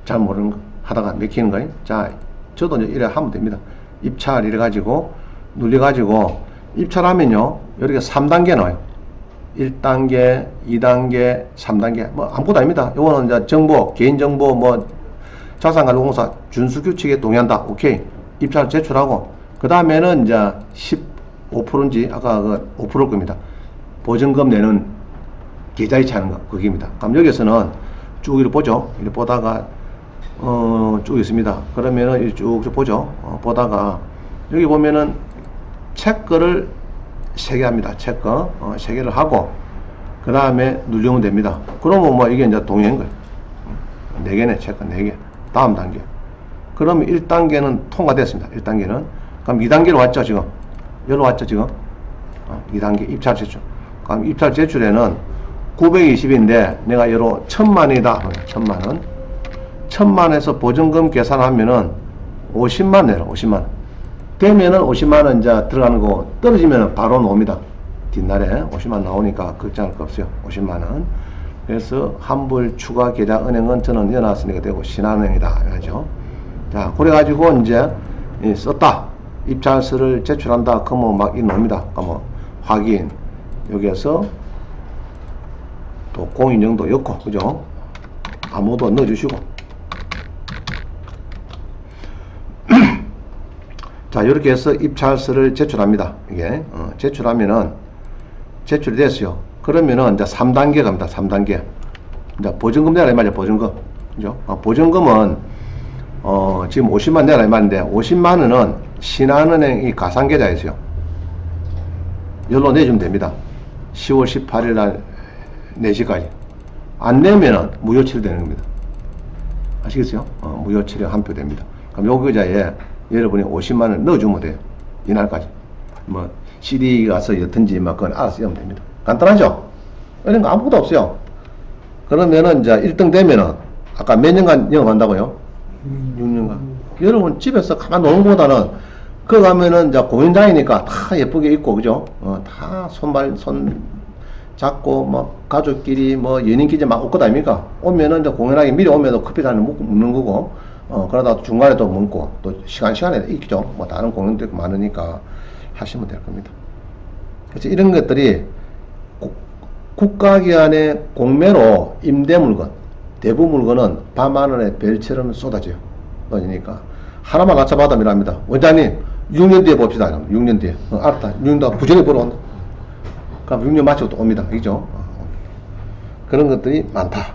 잘 모르는 거 하다가 맥히는 거예요. 자, 저도 이제 이래 하면 됩니다. 입찰 이래가지고 눌려가지고 입찰하면요 이렇게 3단계 나와요. 1단계, 2단계, 3단계 뭐 아무것도 아닙니다. 요거는 이제 정보, 개인정보 뭐 자산관리공사 준수규칙에 동의한다. 오케이. 입찰 제출하고 그 다음에는 이제 15%인지 아까 그 5%일 겁니다. 보증금 내는 계좌이체 하는 거 그겁니다. 그럼 여기서는 쭉 이렇게 보죠. 이렇게 보다가 쭉 있습니다. 그러면은 이렇게 쭉 보죠. 보다가 여기 보면은 체크를 3개 합니다. 체크 3개를 하고 그 다음에 누르면 됩니다. 그러면 뭐 이게 이제 동의한 거예요. 4개네. 체크 4개. 다음 단계. 그러면 1단계는 통과됐습니다. 1단계는. 그럼 2단계로 왔죠, 지금. 여기로 왔죠, 지금. 2단계 입찰 제출. 그럼 입찰 제출에는 920인데 내가 여로 1000만이다. 1000만원. 1000만에서 보증금 계산하면은 50만 내라. 50만. 되면은 50만원 이제 들어가는 거 떨어지면은 바로 나옵니다. 뒷날에 50만 나오니까 걱정할 거 없어요. 50만원. 그래서 환불 추가 계좌 은행은 저는 연합은행이 되고 신한은행이다. 이거죠. 자, 그래가지고 이제 썼다. 입찰서를 제출한다. 그러면 막 이놈이다. 그러면 확인. 여기에서 또 공인정도 넣고, 그죠? 아무도 넣어주시고. 자, 이렇게 해서 입찰서를 제출합니다. 이게, 제출하면은, 제출이 됐어요. 그러면은, 이제 3단계 갑니다. 3단계. 이제 보증금 내라, 이 말이야, 보증금. 그죠? 보증금은, 지금 50만 내라, 이 말인데, 50만원은 신한은행 이 가상계좌에 있어요. 열로 내주면 됩니다. 10월 18일 날 4시까지. 안 내면은 무효 처리되는 겁니다. 아시겠어요? 무효 처리 한 표 됩니다. 그럼 요 계좌에 여러분이 50만원 넣어주면 돼요. 이날까지. 뭐, CD 가서 여든지 막 그건 알아서 쓰면 됩니다. 간단하죠? 이런 거 아무것도 없어요. 그러면은 이제 1등 되면은, 아까 몇 년간 영업한다고요? 6년간. 여러분 집에서 가만 노는 것보다는, 그 가면은 이제 공연장이니까 다 예쁘게 입고, 그죠? 다 손 잡고, 뭐, 가족끼리, 뭐, 연인끼리 막 웃고 다닙니까? 오면은 이제 공연하기 미리 오면은 커피 잔을 먹는 거고, 그러다 중간에 또 먹고, 또 시간에 있죠. 뭐, 다른 공연도 많으니까 하시면 될 겁니다. 그래서 이런 것들이 국가기관의 공매로 임대 물건, 대부 물건은 밤하늘의 별처럼 쏟아져요. 쏟아지니까. 하나만 낮춰받으면 합니다. 원장님, 6년 뒤에 봅시다. 6년 뒤에. 알았다. 6년 뒤에 부정히 보러 온다. 그럼 6년 마치고 또 옵니다. 그죠? 그런 것들이 많다.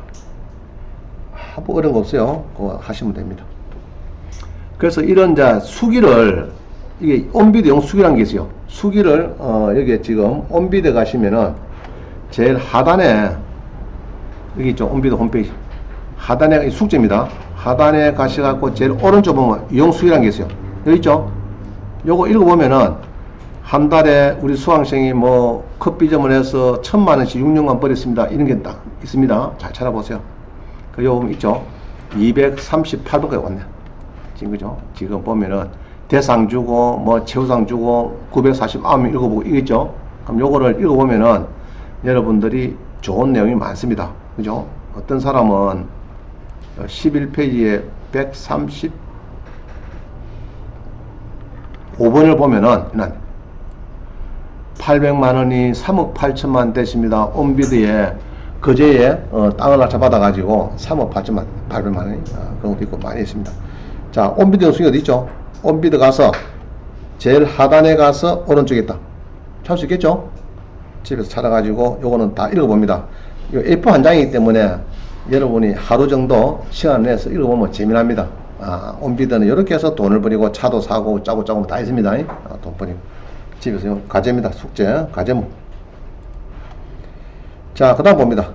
뭐 어려운 거 없어요. 그거 하시면 됩니다. 그래서 이런 자 수기를, 이게 온비드용 수기라는 게 있어요. 수기를, 여기 지금 온비드 가시면은 제일 하단에, 여기 있죠. 온비드 홈페이지. 하단에 숙제입니다. 하단에 가셔갖고 제일 오른쪽 보면 이용 수기라는 게 있어요. 여기 있죠? 요거 읽어보면은 한 달에 우리 수강생이 뭐 커피점을 해서 1000만원씩 6년간 벌였습니다. 이런 게 딱 있습니다. 잘 찾아보세요. 그 요 보면 있죠? 238번까지 왔네. 지금 그죠? 지금 보면은 대상 주고 뭐 최우상 주고 949명 읽어보고 이겠죠? 그럼 요거를 읽어보면은 여러분들이 좋은 내용이 많습니다. 그죠? 어떤 사람은 11페이지에 135번을 보면은 800만원이 3억 8천만 됐습니다. 온비드에 거제에 땅을 낙찰받아 가지고 3억 800만원이 그런 것도 있고 많이 있습니다. 자, 온비드 영수증 어디 있죠? 온비드 가서 제일 하단에 가서 오른쪽에 있다. 찾을 수 있겠죠? 집에서 찾아가지고 요거는 다 읽어봅니다. 이거 A4 한 장이기 때문에 여러분이 하루 정도 시간 내서 읽어보면 재미납니다. 온비드는 이렇게 해서 돈을 버리고 차도 사고 짜고 다 있습니다. 돈 버리고. 집에서 과제입니다. 숙제, 과제문. 자, 그 다음 봅니다.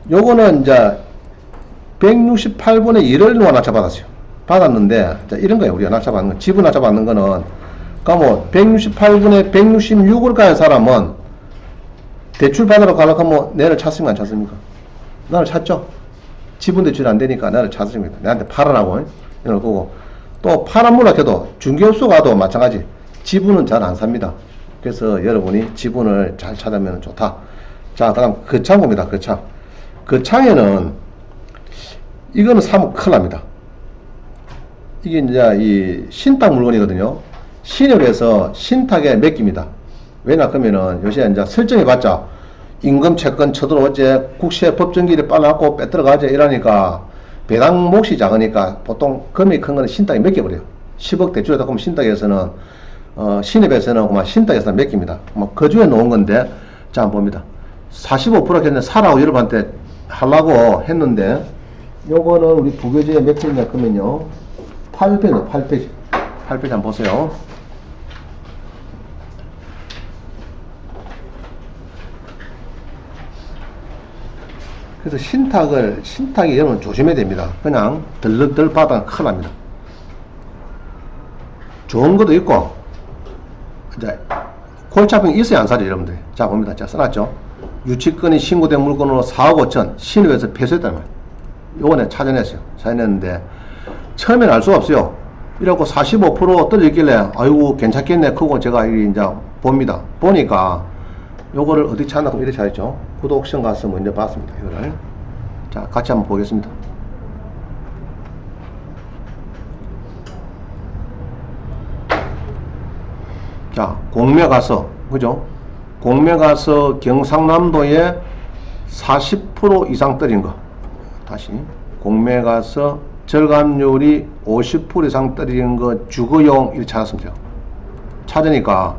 요거는 이제 168분의 1을 누가 낙찰받았어요. 받았는데, 자, 이런 거예요. 우리가 낙찰받는 거. 지분 낙찰받는 거는, 그러니까 168분의 166을 가는 사람은 대출 받으러 가려고 하면 내를 찾습니까? 안 찾습니까? 나를 찾죠? 지분 대출이 안 되니까 나를 찾습니다. 내한테 팔아라고. 이럴 거고. 또 팔아물라 해도 중개업소 가도 마찬가지. 지분은 잘 안 삽니다. 그래서 여러분이 지분을 잘 찾으면 좋다. 자, 다음 거창 봅니다. 거창. 거창에는 이거는 사면 큰일 납니다. 이게 이제 이 신탁 물건이거든요. 신협에서 신탁에 맡깁니다. 왜냐 그러면은 요새 이제 설정해봤자 임금 채권 쳐들어오지 국세 법정기를 빨아갖고 빼들어가지 이러니까 배당 몫이 작으니까 보통 금액이 큰 거는 신탁에 맡겨버려요. 10억 대출에다 보면 신탁에서는 신협에서는 그만 신탁에서는 맡깁니다. 뭐 그 중에 놓은 건데 자 한번 봅니다. 45% 했는데 사라고 여러분한테 하려고 했는데 요거는 우리 부교재에 몇 페이지냐 그러면요 8페이지 8페이지 한번 보세요. 그래서 신탁이 여러분 조심해야 됩니다. 그냥 덜덜 받아 큰일 납니다. 좋은 것도 있고, 이제, 골치 아픈 게 있어야 안 사죠, 여러분들. 자, 봅니다. 자, 써놨죠. 유치권이 신고된 물건으로 4억 5천, 신협에서 패소했단 말이에요. 요거 내가 찾아냈어요. 찾아냈는데, 처음엔 알 수가 없어요. 이래갖고 45% 떨어졌길래, 아이고, 괜찮겠네. 그거 제가 이제 봅니다. 보니까, 요거를 어디 찾나? 그럼 이렇게 찾았죠. 구독 옵션 가서 먼저 봤습니다. 이거를. 자, 같이 한번 보겠습니다. 자, 공매가서, 그죠? 공매가서 경상남도에 40% 이상 떨어진 거. 다시. 공매가서 절감률이 50% 이상 떨어진 거 주거용 이렇게 찾았습니다. 찾으니까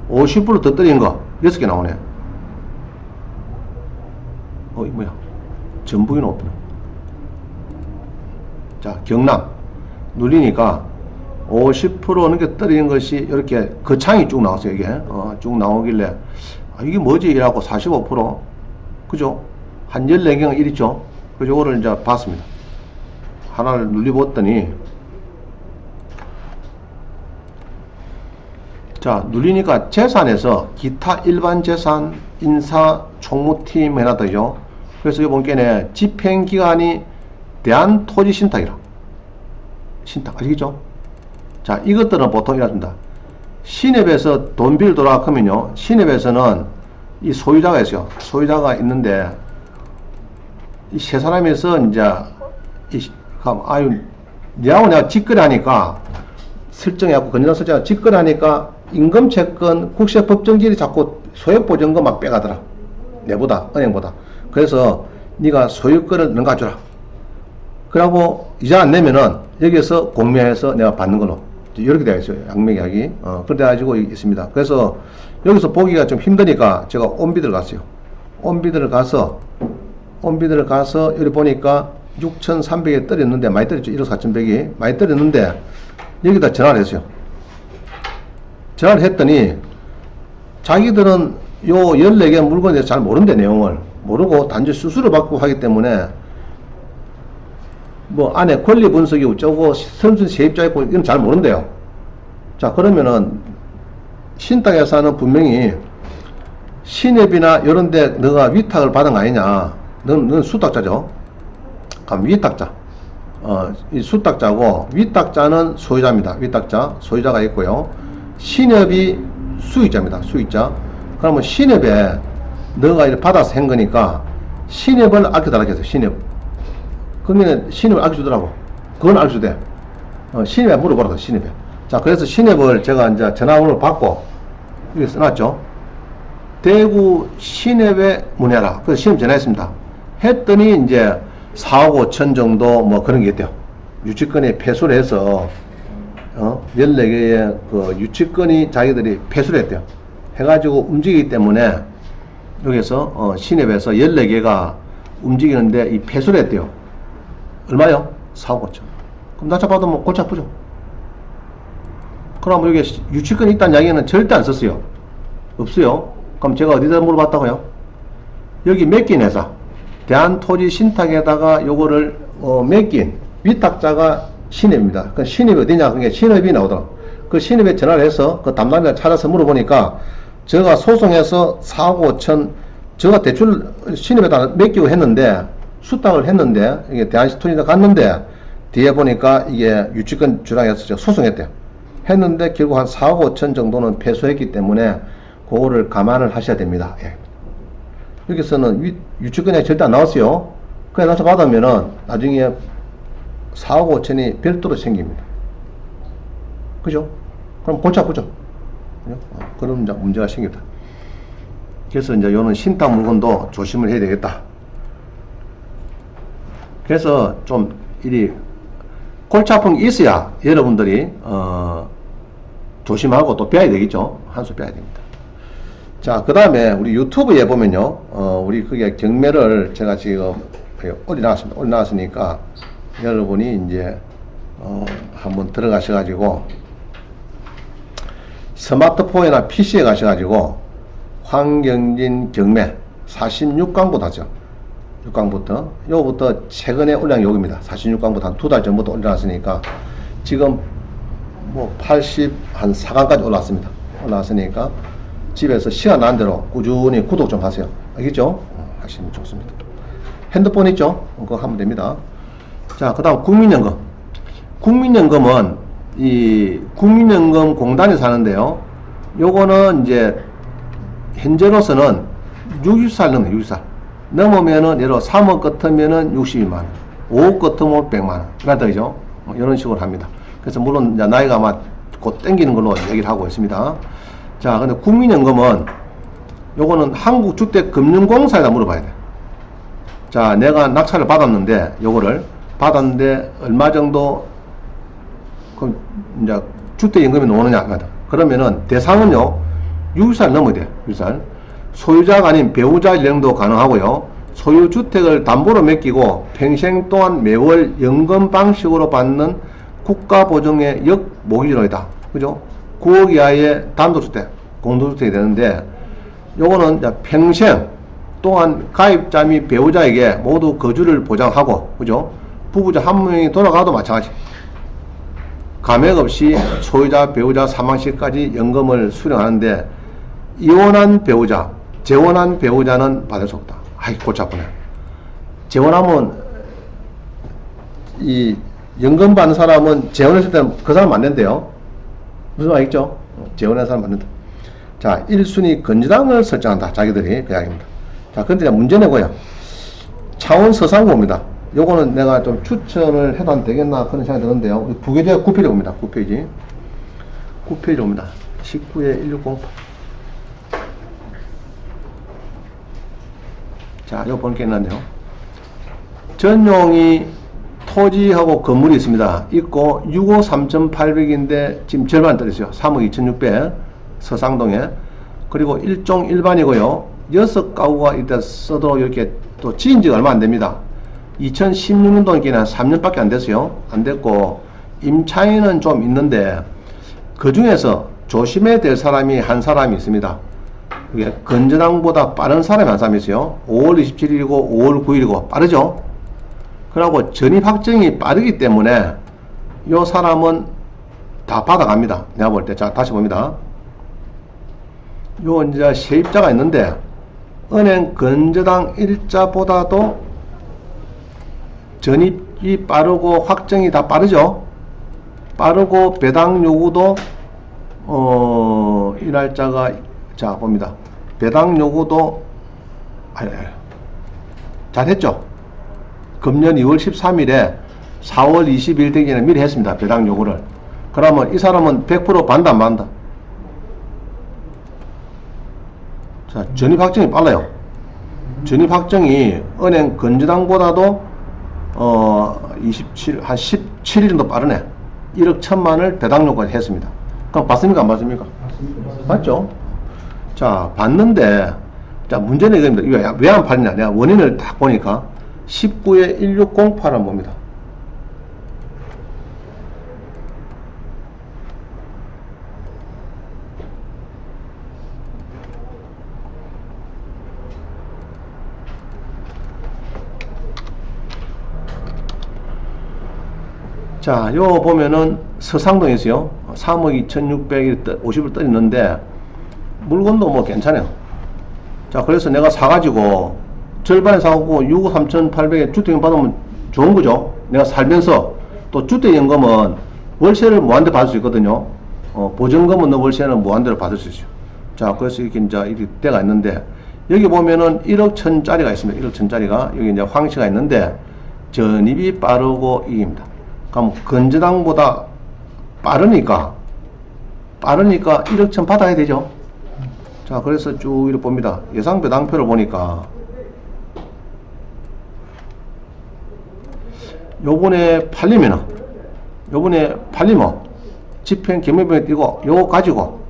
50% 더 떨어진 거 6개 나오네. 이 뭐야? 전북이 높네. 자, 경남. 누리니까 50% 넘게 떨어진 것이 이렇게 거창이 쭉 나왔어요. 이게 쭉 나오길래 이게 뭐지? 이라고 45%. 그죠? 한 14개가 이랬죠. 그래서 이거를 이제 봤습니다. 하나를 눌려봤더니, 자, 눌리니까 재산에서 기타 일반 재산 인사 총무팀 해놨다죠. 그래서 이거 보니까 집행기관이 대한토지신탁이라. 신탁, 아시겠죠? 자, 이것들은 보통 이렇습니다. 신협에서 돈 빌 돌아가면요, 신협에서는 이 소유자가 있어요. 소유자가 있는데, 이 세 사람에서 이제, 니하고 내가 직거래하니까, 설정해갖고, 건전한 설정하고 직거래하니까, 임금채권, 국세법정지리 자꾸 소액보증금만 빼가더라. 내보다, 은행보다. 그래서, 네가 소유권을 넘가주라. 그러고, 이자 안 내면은, 여기에서 공매해서 내가 받는 걸로. 이렇게 되어 있어요. 양명계약이. 그렇게 가지고 있습니다. 그래서, 여기서 보기가 좀 힘드니까, 제가 온비드를 갔어요. 온비드를 가서, 여기 보니까 6,300에 떨어졌는데, 많이 떨어졌죠. 1억 4,100이. 많이 떨어졌는데, 여기다 전화를 했어요. 전화를 했더니, 자기들은 요 14개 물건에 대해서 잘 모른대, 내용을. 모르고 단지 수수료 받고 하기 때문에, 뭐, 안에 권리 분석이 어쩌고, 선순 세입자 있고, 이건 잘 모른대요. 자, 그러면은, 신탁에서는 분명히, 신협이나 이런데 너가 위탁을 받은 거 아니냐. 넌 수탁자죠. 그럼 위탁자. 이 수탁자고, 위탁자는 소유자입니다. 위탁자, 소유자가 있고요. 신협이 수익자입니다. 수익자. 그러면 신협에 너가 이렇게 받아서 한 거니까, 신협을 아껴달라고 했어요. 신협. 그러면 신협을 아껴주더라고. 그건 알려주대. 신협에 물어보라고, 신협에. 자, 그래서 신협을 제가 이제 전화번호를 받고, 여기 써놨죠. 대구 신협에 문의하라. 그래서 신협 전화했습니다. 했더니 이제 4억 5천 정도 뭐 그런 게 있대요. 유치권이 패소를 해서 14개의 그 유치권이 자기들이 패소를 했대요. 해가지고 움직이기 때문에 여기서 신협에서 14개가 움직이는데 이 패소를 했대요. 얼마요? 4억 5천. 그럼 날짜 받으면 골치 아프죠. 그럼 여기 유치권이 있다는 이야기는 절대 안 썼어요. 없어요. 그럼 제가 어디다 물어봤다고요? 여기 맡긴 회사. 대한토지신탁에다가 요거를 맡긴 위탁자가 신협입니다. 그 신협이 어디냐? 그게 신협이 나오더라. 그 신협에 전화를 해서 그 담당자 찾아서 물어보니까 제가 소송해서 4억 5천 제가 대출 신협에다 맡기고 했는데 수탁을 했는데 이게 대한토지에다 갔는데 뒤에 보니까 이게 유치권 주장해서 제가 소송했대요. 했는데 결국 한 4억 5천 정도는 패소했기 때문에 그거를 감안을 하셔야 됩니다. 예. 여기서는 유치권이 절대 안 나왔어요. 그래 나서 받으면은 나중에 4억 5천이 별도로 생깁니다. 그죠? 그럼 골치 아프죠? 그런 문제가 생깁니다. 그래서 이제 요는 신탁 물건도 조심을 해야 되겠다. 그래서 좀 이리 골치 아픈 게 있어야 여러분들이 조심하고 또 배워야 되겠죠. 한 수 배워야 됩니다. 자, 그 다음에 우리 유튜브에 보면요, 우리 그게 경매를 제가 지금 올려놨습니다. 올려놨으니까 여러분이 이제 한번 들어가셔가지고 스마트폰이나 PC에 가셔가지고 황경진 경매 46강부터 하죠. 6강부터 요거부터 최근에 올라온 요겁니다. 46강부터 한 2달 전부터 올려놨으니까 지금 뭐 84강까지 올라왔습니다. 올라왔으니까 집에서 시간 나는 대로 꾸준히 구독 좀 하세요. 알겠죠? 하시면 좋습니다. 핸드폰 있죠? 그거 하면 됩니다. 자, 그 다음 국민연금. 국민연금은 이 국민연금 공단에서 하는데요. 요거는 이제 현재로서는 60살 넘는 60살 넘으면은 예로 3억 같으면은 62만 원, 5억 같으면 100만 원, 그렇다 그죠? 이런 식으로 합니다. 그래서 물론 이제 나이가 아마 곧 땡기는 걸로 얘기를 하고 있습니다. 자, 근데 국민연금은 요거는 한국주택금융공사에다 물어봐야 돼. 자, 내가 낙찰을 받았는데 요거를 받았는데 얼마 정도 그럼 이제 주택연금이 나오느냐 그러면은 대상은요 60살 넘어야 돼요. 60살 소유자가 아닌 배우자 일행도 가능하고요. 소유주택을 담보로 맡기고 평생 동안 매월 연금 방식으로 받는 국가보증의 역모기지로이다. 그죠? 9억 이하의 단독주택, 공동주택이 되는데 요거는 평생 동안 가입자 및 배우자에게 모두 거주를 보장하고, 그죠? 부부자 한 명이 돌아가도 마찬가지. 감액 없이 소유자, 배우자 사망 시까지 연금을 수령하는데 이혼한 배우자, 재혼한 배우자는 받을 수 없다. 아이, 골치 아프네. 재혼하면 이 연금 받는 사람은 재혼했을 때는 그 사람 안 된대요. 무슨 말 있죠? 재혼한 사람 안 된다. 자, 1순위 건전함을 설정한다. 자기들이 그 이야기입니다. 자, 근데 문제 내고요. 차원 서상고입니다. 요거는 내가 좀 추천을 해도 안 되겠나 그런 생각이 드는데요. 부계제가 9페이지 옵니다. 9페이지. 9페이지 옵니다. 19에 1608. 자, 요거 보는 게 있는데요. 전용이 토지하고 건물이 있습니다. 있고 6호 3,800인데 지금 절반 떨어졌어요. 3억 2,600 서상동에. 그리고 1종 일반이고요. 6가구가 있어도 이렇게 또 지은 지가 얼마 안 됩니다. 2016년도에는 한 3년밖에 안 됐어요. 안 됐고 임차인은 좀 있는데 그 중에서 조심해야 될 사람이 한 사람이 있습니다. 이게 건전항보다 빠른 사람이 한 사람이 있어요. 5월 27일이고 5월 9일이고 빠르죠. 그리고 전입 확정이 빠르기 때문에 이 사람은 다 받아갑니다. 내가 볼 때. 자, 다시 봅니다. 요 이제 세입자가 있는데 은행 건저당 일자보다도 전입이 빠르고 확정이 다 빠르죠. 빠르고 배당 요구도 이 날짜가 자 봅니다. 배당 요구도 잘했죠. 금년 2월 13일에 4월 20일 되기에는 미리 했습니다. 배당 요구를. 그러면 이 사람은 100% 반다 안 반다? 자, 전입 확정이 빨라요. 전입 확정이 은행 건저당보다도 한 17일 정도 빠르네. 1억 1천만을 배당 요구까지 했습니다. 그럼 받습니까? 안 받습니까? 맞죠? 자, 받는데, 자, 문제는 이겁니다. 이거 왜 안 팔리냐? 내가 원인을 딱 보니까 19에 1608을 봅니다. 자, 요 보면은 서상동에 있어요. 3억 2,600이 50을 떠있는데 물건도 뭐 괜찮아요. 자, 그래서 내가 사가지고 절반에 사고 6억 3,800에 주택연금 받으면 좋은 거죠. 내가 살면서 또 주택연금은 월세를 무한대로 받을 수 있거든요. 보증금은 너 월세는 무한대로 받을 수 있어요. 자, 그래서 이렇게 이제 이렇게 때가 있는데 여기 보면은 1억 1,000짜리가 있습니다. 1억 1,000짜리가 여기 이제 황씨가 있는데 전입이 빠르고 이깁니다. 그럼 건저당보다 빠르니까 1억 1천 받아야 되죠. 자, 그래서 쭉 이렇게 봅니다. 예상 배당표를 보니까 요번에 팔리면 집행 개매병에 띄고 요거 가지고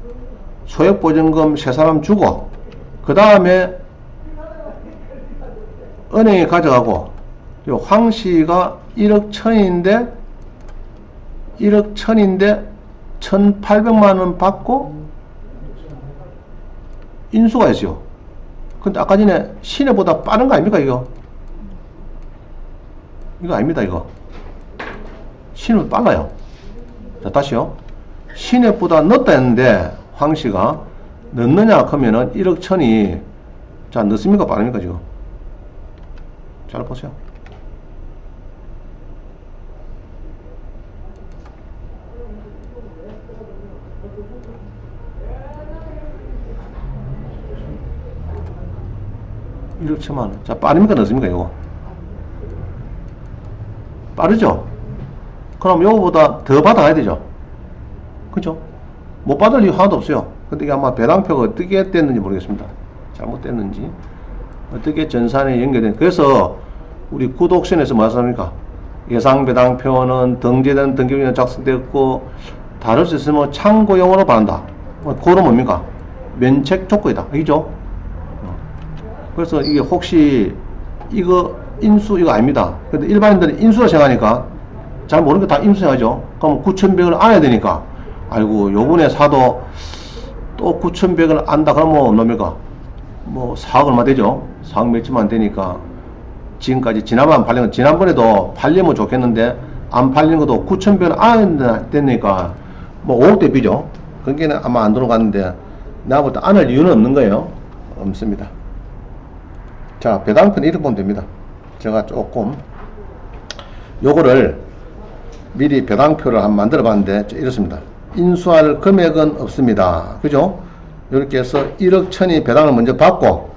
소액보증금 세 사람 주고 그 다음에 은행에 가져가고 요 황씨가 1억 1,000인데 1,800만원 받고 인수가 있어요. 근데 아까 전에 시내보다 빠른 거 아닙니까 이거? 이거 아닙니다 이거. 시내보다 빨라요. 자, 다시요. 시내보다 늦다 했는데 황씨가 늦느냐 그러면은 1억 1,000이 자 늦습니까 빠릅니까 지금? 잘 보세요. 1억 1천만 원. 자, 빠릅니까 늦습니까 이거? 빠르죠? 그럼 요거보다 더 받아가야 되죠? 그죠? 못 받을 이유 하나도 없어요. 근데 이게 아마 배당표가 어떻게 됐는지 모르겠습니다. 잘못됐는지. 어떻게 전산에 연결된, 그래서 우리 구독선에서 뭐 하십니까? 예상 배당표는 등재된 등기부에 작성되었고, 다를 수 있으면 참고용으로 받는다. 그거는 뭡니까? 면책 조건이다. 알죠? 그래서 이게 혹시 이거 인수 이거 아닙니다. 근데 일반인들은 인수라 생각하니까 잘 모르는 게 다 인수 생각하죠. 그럼 9,100원을 안아야 되니까, 아이고 요번에 사도 또 9,100원을 안다 그러면 뭡니까? 뭐 4억 얼마 되죠? 4억 몇천만 되니까 지금까지 지난번 팔린 거, 지난번에도 팔리면 좋겠는데 안 팔린 것도 9,100원 안 되니까 뭐 5억 대비죠. 그게는 아마 안 들어갔는데 내가 볼 때 안 할 이유는 없는 거예요. 없습니다. 자, 배당표는 이렇게 보면 됩니다. 제가 조금 요거를 미리 배당표를 한번 만들어 봤는데 이렇습니다. 인수할 금액은 없습니다. 그죠? 이렇게 해서 1억 1천이 배당을 먼저 받고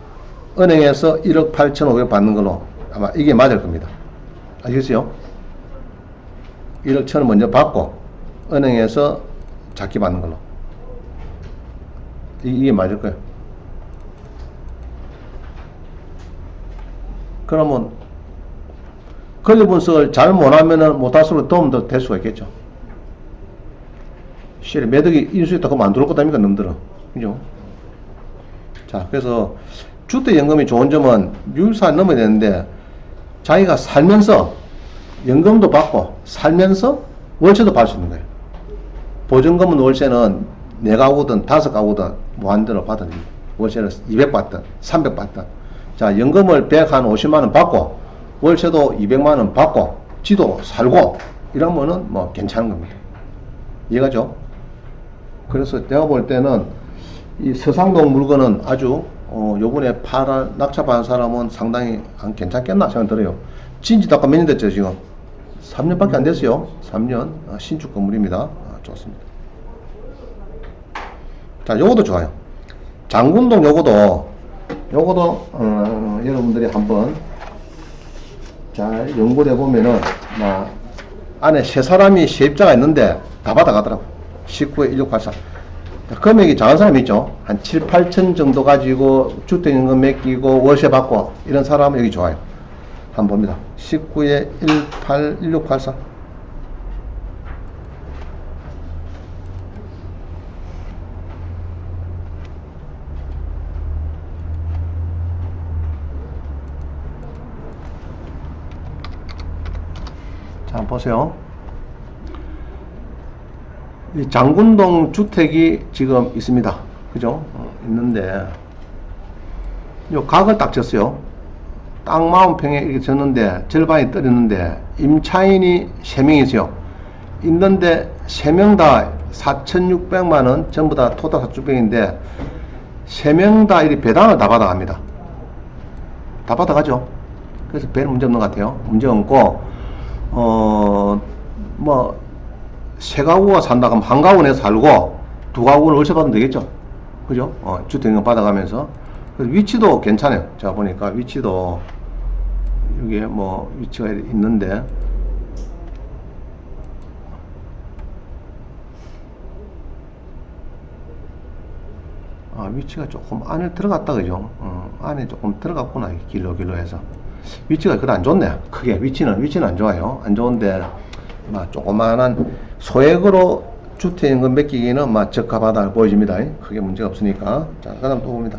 은행에서 1억 8,500 받는 걸로 아마 이게 맞을 겁니다. 아시겠어요? 1억 1천을 먼저 받고 은행에서 작게 받는 걸로 이게 맞을 거예요. 그러면 권리 분석을 잘 못하면은 못할수록 도움도 될 수가 있겠죠. 실에 매덕이 인수했다 그러면 안 들어올 것 아닙니까 놈들은. 그죠? 자, 그래서 주택연금이 좋은 점은 60살 넘어야 되는데 자기가 살면서 연금도 받고 살면서 월세도 받을 수 있는 거예요. 보증금은 월세는 4가구든 5가구든 무한대로 받은 월세를 200 받든 300 받든, 자, 연금을 150만원 받고 월세도 200만원 받고 지도 살고 이러면은 뭐 괜찮은 겁니다. 이해가죠? 그래서 내가 볼 때는 이 서상동 물건은 아주 요번에 낙차 받은 사람은 상당히 안 괜찮겠나 생각 들어요. 진지도 아까 몇 년 됐죠 지금? 3년밖에 안 됐어요. 3년 신축 건물입니다. 좋습니다. 자, 요것도 좋아요. 장군동 요것도 여러분들이 한번 잘 연구를 해보면은 안에 세 사람이 세입자가 있는데 다 받아가더라고. 19에 1684 금액이 작은 사람이 있죠. 한 7, 8천 정도 가지고 주택연금 맡기고 월세 받고 이런 사람은 여기 좋아요. 한번 봅니다. 19에 1684 자, 한번 보세요. 이 장군동 주택이 지금 있습니다. 그죠? 있는데, 요 각을 딱 졌어요. 딱 40평에 이렇게 졌는데, 절반이 떨어졌는데, 임차인이 3명이세요. 있는데, 3명 다 4,600만원, 전부 다 토탈 4,600인데, 3명 다 이 배당을 다 받아갑니다. 다 받아가죠. 그래서 별 문제 없는 것 같아요. 문제 없고, 세 가구가 산다 그러면 한 가구 내서 살고 두 가구를 월세 받으면 되겠죠. 그죠? 주택연금 받아가면서. 그래서 위치도 괜찮아요. 제가 보니까 위치도 이게 뭐 위치가 있는데 위치가 조금 안에 들어갔다 그죠? 안에 조금 들어갔구나. 길로 해서 위치가 그래 안 좋네. 크게 위치는 안 좋아요. 안 좋은데 조그만한 소액으로 주택연금 맡기기는 적합하다 보여집니다. 크게 문제가 없으니까. 자, 그 다음 또 봅니다.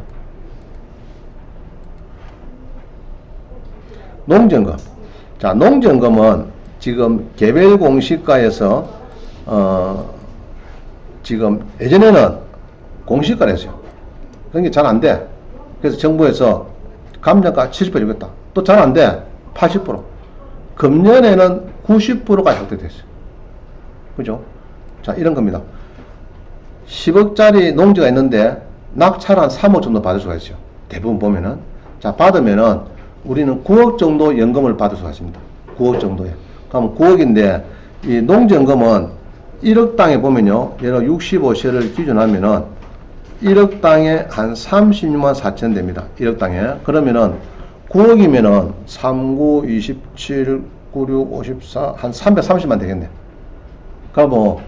농지연금. 자, 농지연금은 지금 개별 공시가에서 지금 예전에는 공시가를 했어요. 그런 게 잘 안 돼. 그래서 정부에서 감정가 70% 주겠다. 또 잘 안 돼. 80%. 금년에는 90%까지 확대됐어요. 그죠? 자, 이런 겁니다. 10억짜리 농지가 있는데 낙찰 한 3억 정도 받을 수가 있어요. 대부분 보면은. 자, 받으면은 우리는 9억 정도 연금을 받을 수가 있습니다. 9억 정도에. 그럼 9억인데 이 농지연금은 1억 땅에 보면요. 예를 65세를 기준하면은 1억 땅에 한 36만 4천 됩니다. 1억 땅에. 그러면은 9억이면은 39, 27, 96, 54, 한 330만 되겠네. 그럼 뭐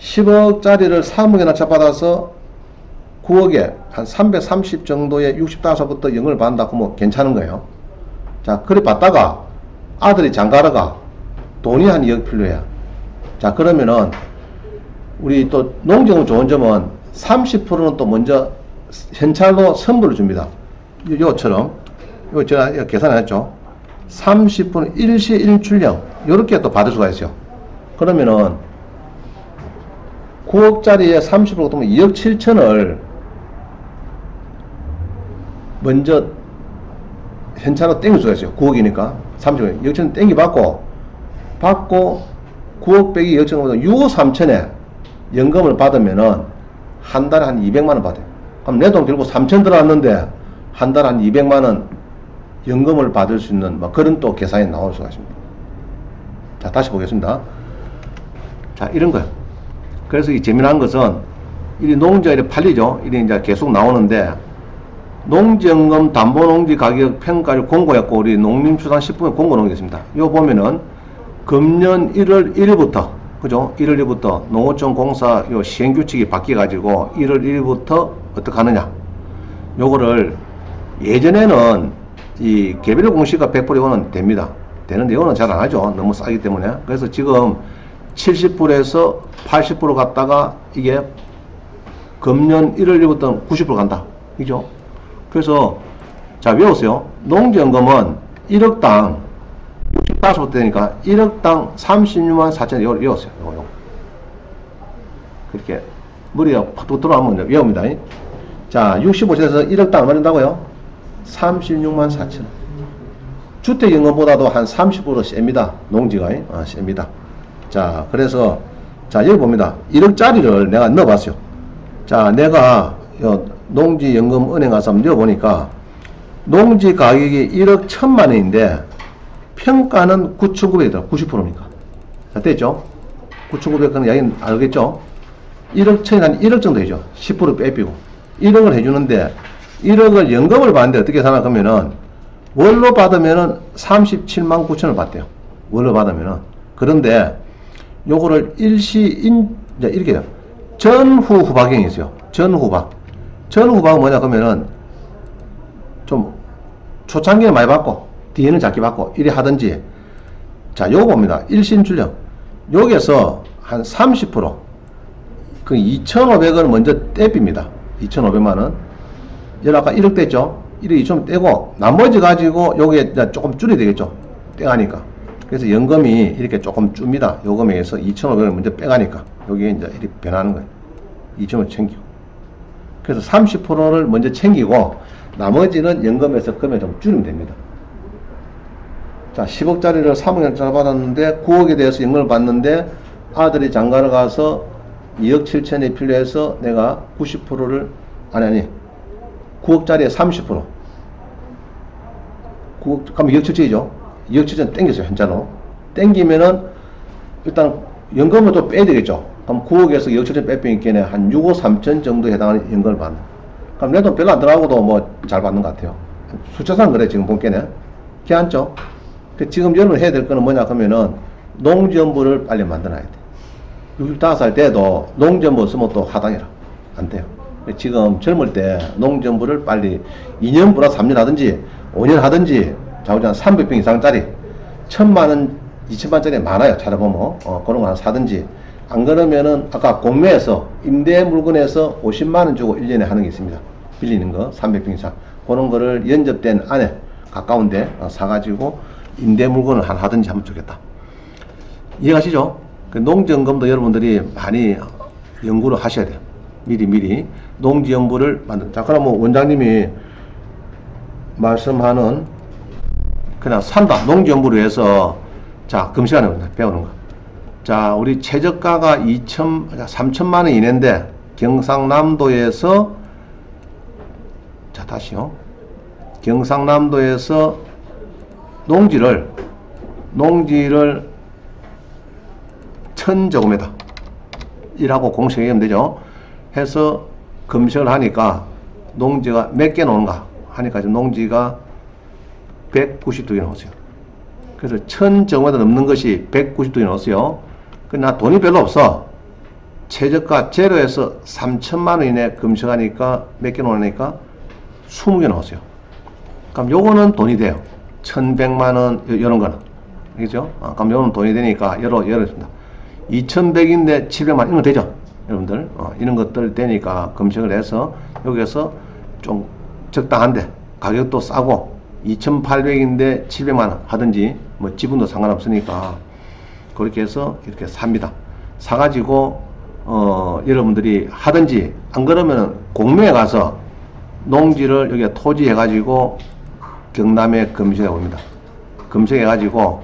10억짜리를 3억이나 잡아다서 9억에 한 330 정도의 65부터 연금을 받는다 그러면 괜찮은 거예요. 자, 그래 받다가 아들이 장가러가 돈이 한 2억 필요해. 자, 그러면은 우리 또 농정은 좋은 점은 30%는 또 먼저 현찰로 선물을 줍니다. 요처럼 이거 제가 계산했죠. 30%는 일시 일출령 이렇게 또 받을 수가 있어요. 그러면은 9억짜리에 30% 같으면 2억 7천을 먼저 현찰로 땡길 수가 있어요. 9억이니까 30억 2억 7천 땡기 받고 9억 빼기 2억 7천보다 6억 3천에 연금을 받으면은 한 달에 한 200만원 받아요. 그럼 내 돈 결국 3천 들어왔는데 한 달에 한 200만원 연금을 받을 수 있는 뭐 그런 또 계산이 나올 수가 있습니다. 자, 다시 보겠습니다. 자, 이런 거예요. 그래서 이 재미난 것은 이 농지가 이렇게 팔리죠. 이게 이제 계속 나오는데 농지연금 담보농지 가격 평가를 공고했고 우리 농림수산식품에 공고놓은 게 있습니다. 이거 보면은 금년 1월 1일부터 그죠? 1월 1일부터 농어촌공사 요 시행규칙이 바뀌어가지고 1월 1일부터 어떻게 하느냐. 요거를 예전에는 이 개별 공시가 100% 이거는 됩니다. 되는데 이거는 잘 안 하죠. 너무 싸기 때문에. 그래서 지금 70%에서 80% 갔다가 이게 금년 1월 1일부터 90% 간다. 그죠? 그래서 자, 외우세요. 농지연금은 1억당 65% 되니까 1억당 36만 4천 이걸 외웠어요. 요거. 그렇게 머리가 팍 들어가면 외웁니다. 자, 65세에서 1억당 얼마 준다고요? 36만 4천. 주택연금보다도 한 30% 셉니다. 농지가 셉니다. 자, 그래서 자, 여기 봅니다. 1억짜리를 내가 넣어봤어요. 자, 내가 농지연금 은행 가서 한번 넣어보니까 농지 가격이 1억 1천만 원인데 평가는 9,900이더라. 90%니까. 자, 됐죠? 9,900은 야기는 알겠죠? 1억 천이 한 1억 정도 되죠. 10% 빼비고. 1억을 해주는데 1억을 연금을 받는데 어떻게 생각하면은 월로 받으면은 37만 9천을 받대요. 월로 받으면은. 그런데 요거를 이렇게 돼요. 전후 후박형이 있어요. 전후박. 전후박은 뭐냐 그러면은 좀 초창기에 많이 받고 뒤에는 작게 받고 이래 하든지. 자, 요거 봅니다. 일신출령 여기에서 한 30% 그 2,500원 먼저 떼빕니다. 2,500만원. 여기 아까 1억 뗐죠? 1억 2,000원 떼고 나머지 가지고 요게 조금 줄여야 되겠죠? 떼가니까. 그래서 연금이 이렇게 조금 줍니다. 요금에서 2,500원 먼저 빼가니까 여기에 이제 이렇게 변하는 거예요. 2,000원 챙기고. 그래서 30%를 먼저 챙기고 나머지는 연금에서 금액 좀 줄이면 됩니다. 자, 10억짜리를 3억짜리 받았는데 9억에 대해서 연금을 받는데 아들이 장가를 가서 2억 7천이 필요해서 내가 90%를 아니 9억짜리에 30% 9억, 그럼 2억 7천이죠. 2억 7천 땡겼어요. 현자로 땡기면은 일단 연금을 또 빼야 되겠죠. 그럼 9억에서 2억 7천 빼빼니까 한 6억 3천 정도에 해당하는 연금을 받는. 그럼 내 돈 별로 안 들어가고도 뭐 잘 받는 것 같아요. 숫자상 그래 지금 본게네. 괜찮죠? 지금 여러분 해야 될 거는 뭐냐 그러면은 농지연부를 빨리 만들어놔야 돼. 65살 때도 농지연부 쓰면 또 하당이라 안 돼요. 지금 젊을 때 농지연부를 빨리 2년 플러스 3년 하든지 5년 하든지 자우장 300평 이상짜리 1,000만원 2,000만원짜리 많아요. 찾아보면 그런 거 하나 사든지. 안 그러면은 아까 공매에서 임대 물건에서 50만원 주고 1년에 하는 게 있습니다. 빌리는 거 300평 이상 그런 거를 연접된 안에 가까운데 사가지고 임대 물건을 하나 하든지 하면 좋겠다. 이해가시죠? 그 농지연금도 여러분들이 많이 연구를 하셔야 돼요. 미리 농지연부를 만든. 자, 그럼 뭐 원장님이 말씀하는 그냥 산다 농지연부를 해서 자, 금시간에 배우는 거. 자, 우리 최저가가 3천만 원 이내인데 경상남도에서 자, 다시요. 경상남도에서 농지를 1,000제곱미터 1하고 공식 얘기하면 되죠. 해서 검색을 하니까 농지가 몇 개 나오는가 하니까 지금 농지가 192개 나왔어요. 그래서 1000제곱미터 넘는 것이 192개 나왔어요. 그러나 돈이 별로 없어. 최저가 제로에서 3천만 원 이내 검색하니까 몇 개 나오니까 20개 나왔어요. 그럼 요거는 돈이 돼요. 1100만 원, 이런 거는. 그죠? 그럼 요거는 돈이 되니까, 열었습니다. 2100인데 700만 원, 이런 거 되죠? 여러분들. 이런 것들 되니까 검색을 해서, 여기에서 좀 적당한데, 가격도 싸고, 2800인데 700만 원 하든지, 뭐 지분도 상관없으니까, 그렇게 해서 이렇게 삽니다. 사가지고, 여러분들이 하든지, 안 그러면 공매에 가서 농지를 여기에 토지해가지고 경남에 검색해 봅니다. 검색해가지고,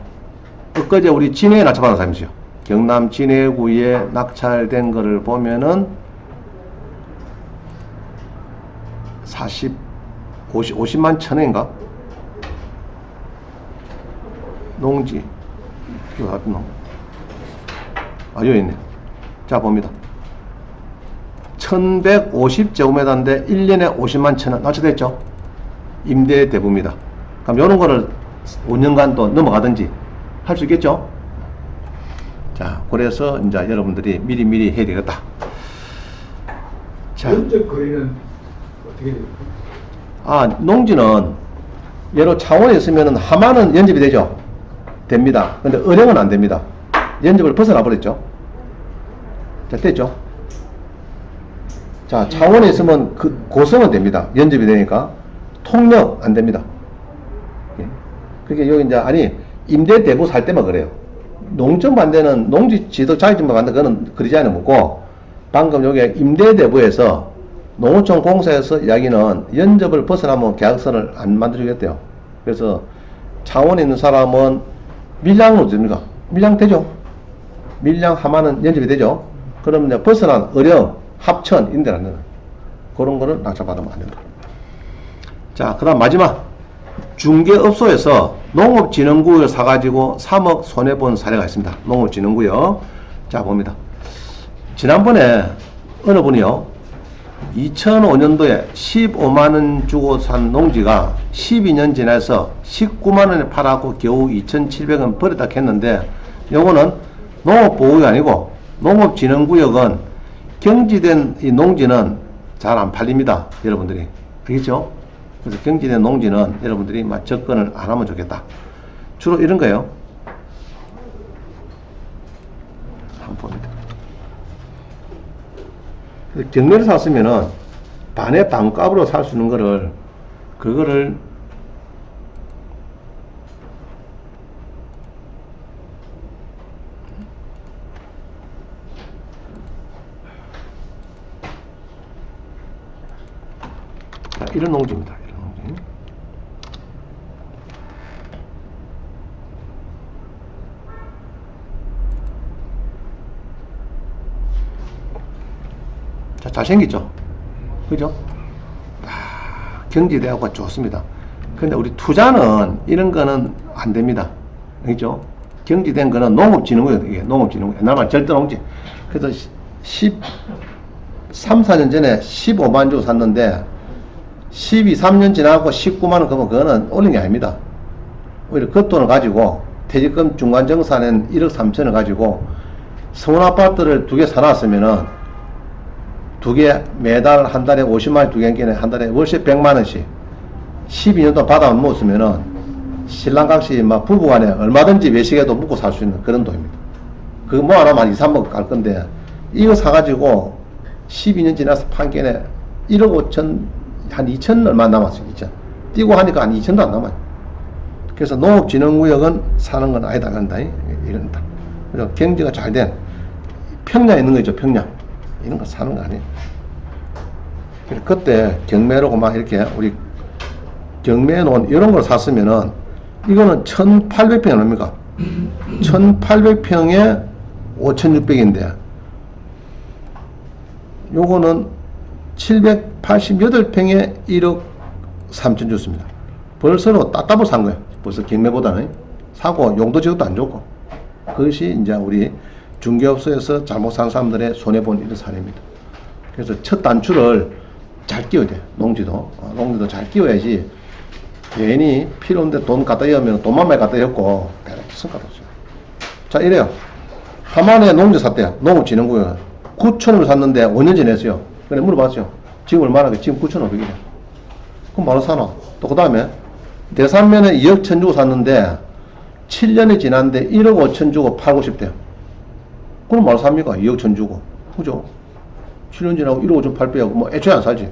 엊그제 우리 진해에 낙찰받은 사람이죠. 경남 진해구에 낙찰된 거를 보면은 50만 천원인가? 농지. 이거 어떤 농? 여기 있네. 자, 봅니다. 1150제곱미터인데 1년에 50만 천원 낙찰됐죠? 임대 대부입니다. 그럼 요런 거를 5년간 또 넘어가든지 할 수 있겠죠? 자, 그래서 이제 여러분들이 미리 해야 되겠다. 자, 면적 거리는 어떻게 됩니까? 농지는 예로 창원에 있으면 하만은 연접이 되죠? 됩니다. 근데 은행은 안 됩니다. 연접을 벗어나 버렸죠? 자, 됐죠? 자, 창원에 있으면 고성은 됩니다. 연접이 되니까. 통영 안 됩니다. 예. 그게 여기 이제, 임대 대부 살 때만 그래요. 농점 반대는 농지 지도 자격증만 반대 그거는 그러지 않으면 없고, 방금 여기 임대 대부에서 농어촌 공사에서 이야기는 연접을 벗어나면 계약서를 안 만들어주겠대요. 그래서 창원에 있는 사람은 밀양으로 됩니까? 밀양 되죠? 밀양 하만은 연접이 되죠? 그럼 이제 벗어난 어령, 합천, 인대를 안 되는 그런 거를 낙찰받으면 안 된다. 자, 그 다음 마지막. 중개업소에서 농업진흥구역을 사가지고 3억 손해본 사례가 있습니다. 농업진흥구역. 자, 봅니다. 지난번에 어느 분이요, 2005년도에 15만원 주고 산 농지가 12년 지나서 19만원에 팔아갖고 겨우 2,700원 버렸다 했는데, 요거는 농업보호구역이 아니고, 농업진흥구역은 경지된 이 농지는 잘 안 팔립니다. 여러분들이. 알겠죠? 그래서 경지된 농지는 여러분들이 막 접근을 안 하면 좋겠다. 주로 이런 거예요. 한번 봅니다. 경매를 샀으면은 반의 반값으로 살 수 있는 거를, 그거를 이런 농지입니다. 이런 농지. 자, 잘생겼죠? 그죠? 경지대하고 좋습니다. 근데 우리 투자는 이런 거는 안 됩니다. 그죠? 경지된 거는 농업진흥구역, 이게 농업진흥구역. 옛날만 절도농지. 그래서 13, 14년 전에 15만 주고 샀는데, 3년 지나고 19만원 그러면 그거는 올린 게 아닙니다. 오히려 그 돈을 가지고 퇴직금 중간정산엔 1억 3천을 가지고 서울아파트를 2개 사놨으면은 2개 매달 한 달에 50만원 2개 한 달에 월세 100만원씩 12년 동안 받아 먹었으면은 신랑각시 막 부부간에 얼마든지 외식에도 묵고 살 수 있는 그런 돈입니다. 그거 모아놓으면 한 2, 3억 갈 건데, 이거 사가지고 12년 지나서 판 게에 1억 5천 한 2천 얼마 남았어요. 2천 뛰고 하니까 한 2천도 안 남아요. 그래서 농업진흥구역은 사는 건 아니다 그런다. 이런다. 그래서 경제가 잘 된 평야에 있는 거 있죠. 평야 이런 거 사는 거 아니에요. 그래서 그때 경매로고 막 이렇게 우리 경매에 놓은 이런 걸 샀으면은, 이거는 1800평이 얼마입니까? 1800평에 5600인데 요거는 788평에 1억 3천 줬습니다. 벌써로 따따블 산 거예요. 벌써 경매보다는. 사고 용도 지역도 안 좋고. 그것이 이제 우리 중개업소에서 잘못 산 사람들의 손해본 이런 사례입니다. 그래서 첫 단추를 잘 끼워야 돼요. 농지도 잘 끼워야지 괜히 필요 없는데 돈 갖다 여면 돈만 많이 갖다 였고 성과도 없어요. 자, 이래요. 하만에 농지 샀대요. 농업진흥구역 9,000원을 샀는데 5년 전에 했어요. 그래 물어봤어요. 지금 얼마나? 지금 9,500이래. 그럼 바로 사나? 또 그 다음에 대산면에 2억 천 주고 샀는데 7년이 지났는데 1억 5천 주고 팔고 싶대요. 그럼 바로 삽니까? 2억 천 주고. 그죠? 7년 지나고 1억 5천 팔 빼고 뭐 애초에 안 사지.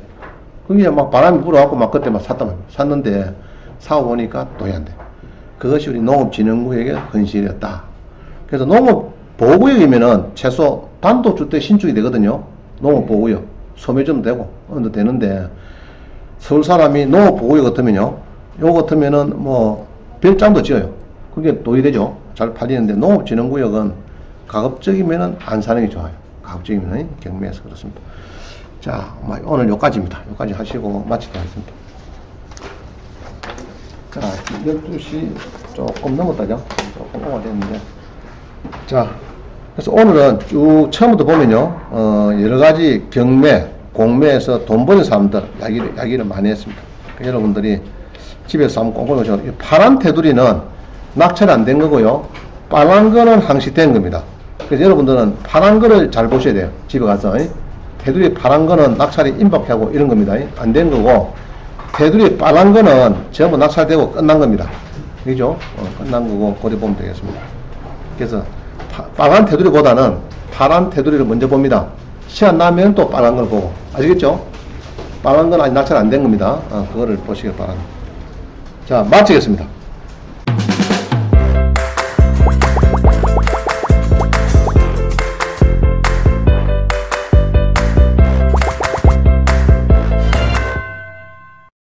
그게 막 바람이 불어갖고 막 그때 막 샀단 말이야. 샀는데 사고 보니까 또 안 돼. 그것이 우리 농업진흥구역의 현실이었다. 그래서 농업보호구역이면은 최소 단독주택 신축이 되거든요. 농업보호구역. 소매점 되고, 어느 되는데, 서울 사람이 농업보호구역 같으면요. 요거 같으면은 뭐, 별장도 지어요. 그게 도의되죠. 잘 팔리는데, 농업진흥구역은 가급적이면은 안 사는 게 좋아요. 가급적이면은 경매에서 그렇습니다. 자, 오늘 요까지입니다. 요까지 하시고 마치도록 하겠습니다. 자, 12시 조금 넘었다죠? 조금 오버됐는데. 자, 그래서 오늘은 쭉 처음부터 보면요, 여러가지 경매, 공매에서 돈 버는 사람들 이야기를 많이 했습니다. 그러니까 여러분들이 집에서 한번 꼼꼼히 보시면, 파란 테두리는 낙찰 안 된 거고요, 빨간 거는 항시된 겁니다. 그래서 여러분들은 파란 거를 잘 보셔야 돼요. 집에 가서. 테두리 파란 거는 낙찰이 임박하고 이런 겁니다. 안 된 거고, 테두리 빨간 거는 전부 낙찰되고 끝난 겁니다. 그죠? 끝난 거고, 그래 보면 되겠습니다. 그래서 빨간 테두리보다는 파란 테두리를 먼저 봅니다. 시간 나면 또 빨간 걸 보고. 아시겠죠? 빨간 건 아직 낙찰 안 된 겁니다. 그거를 보시길 바랍니다. 자, 마치겠습니다.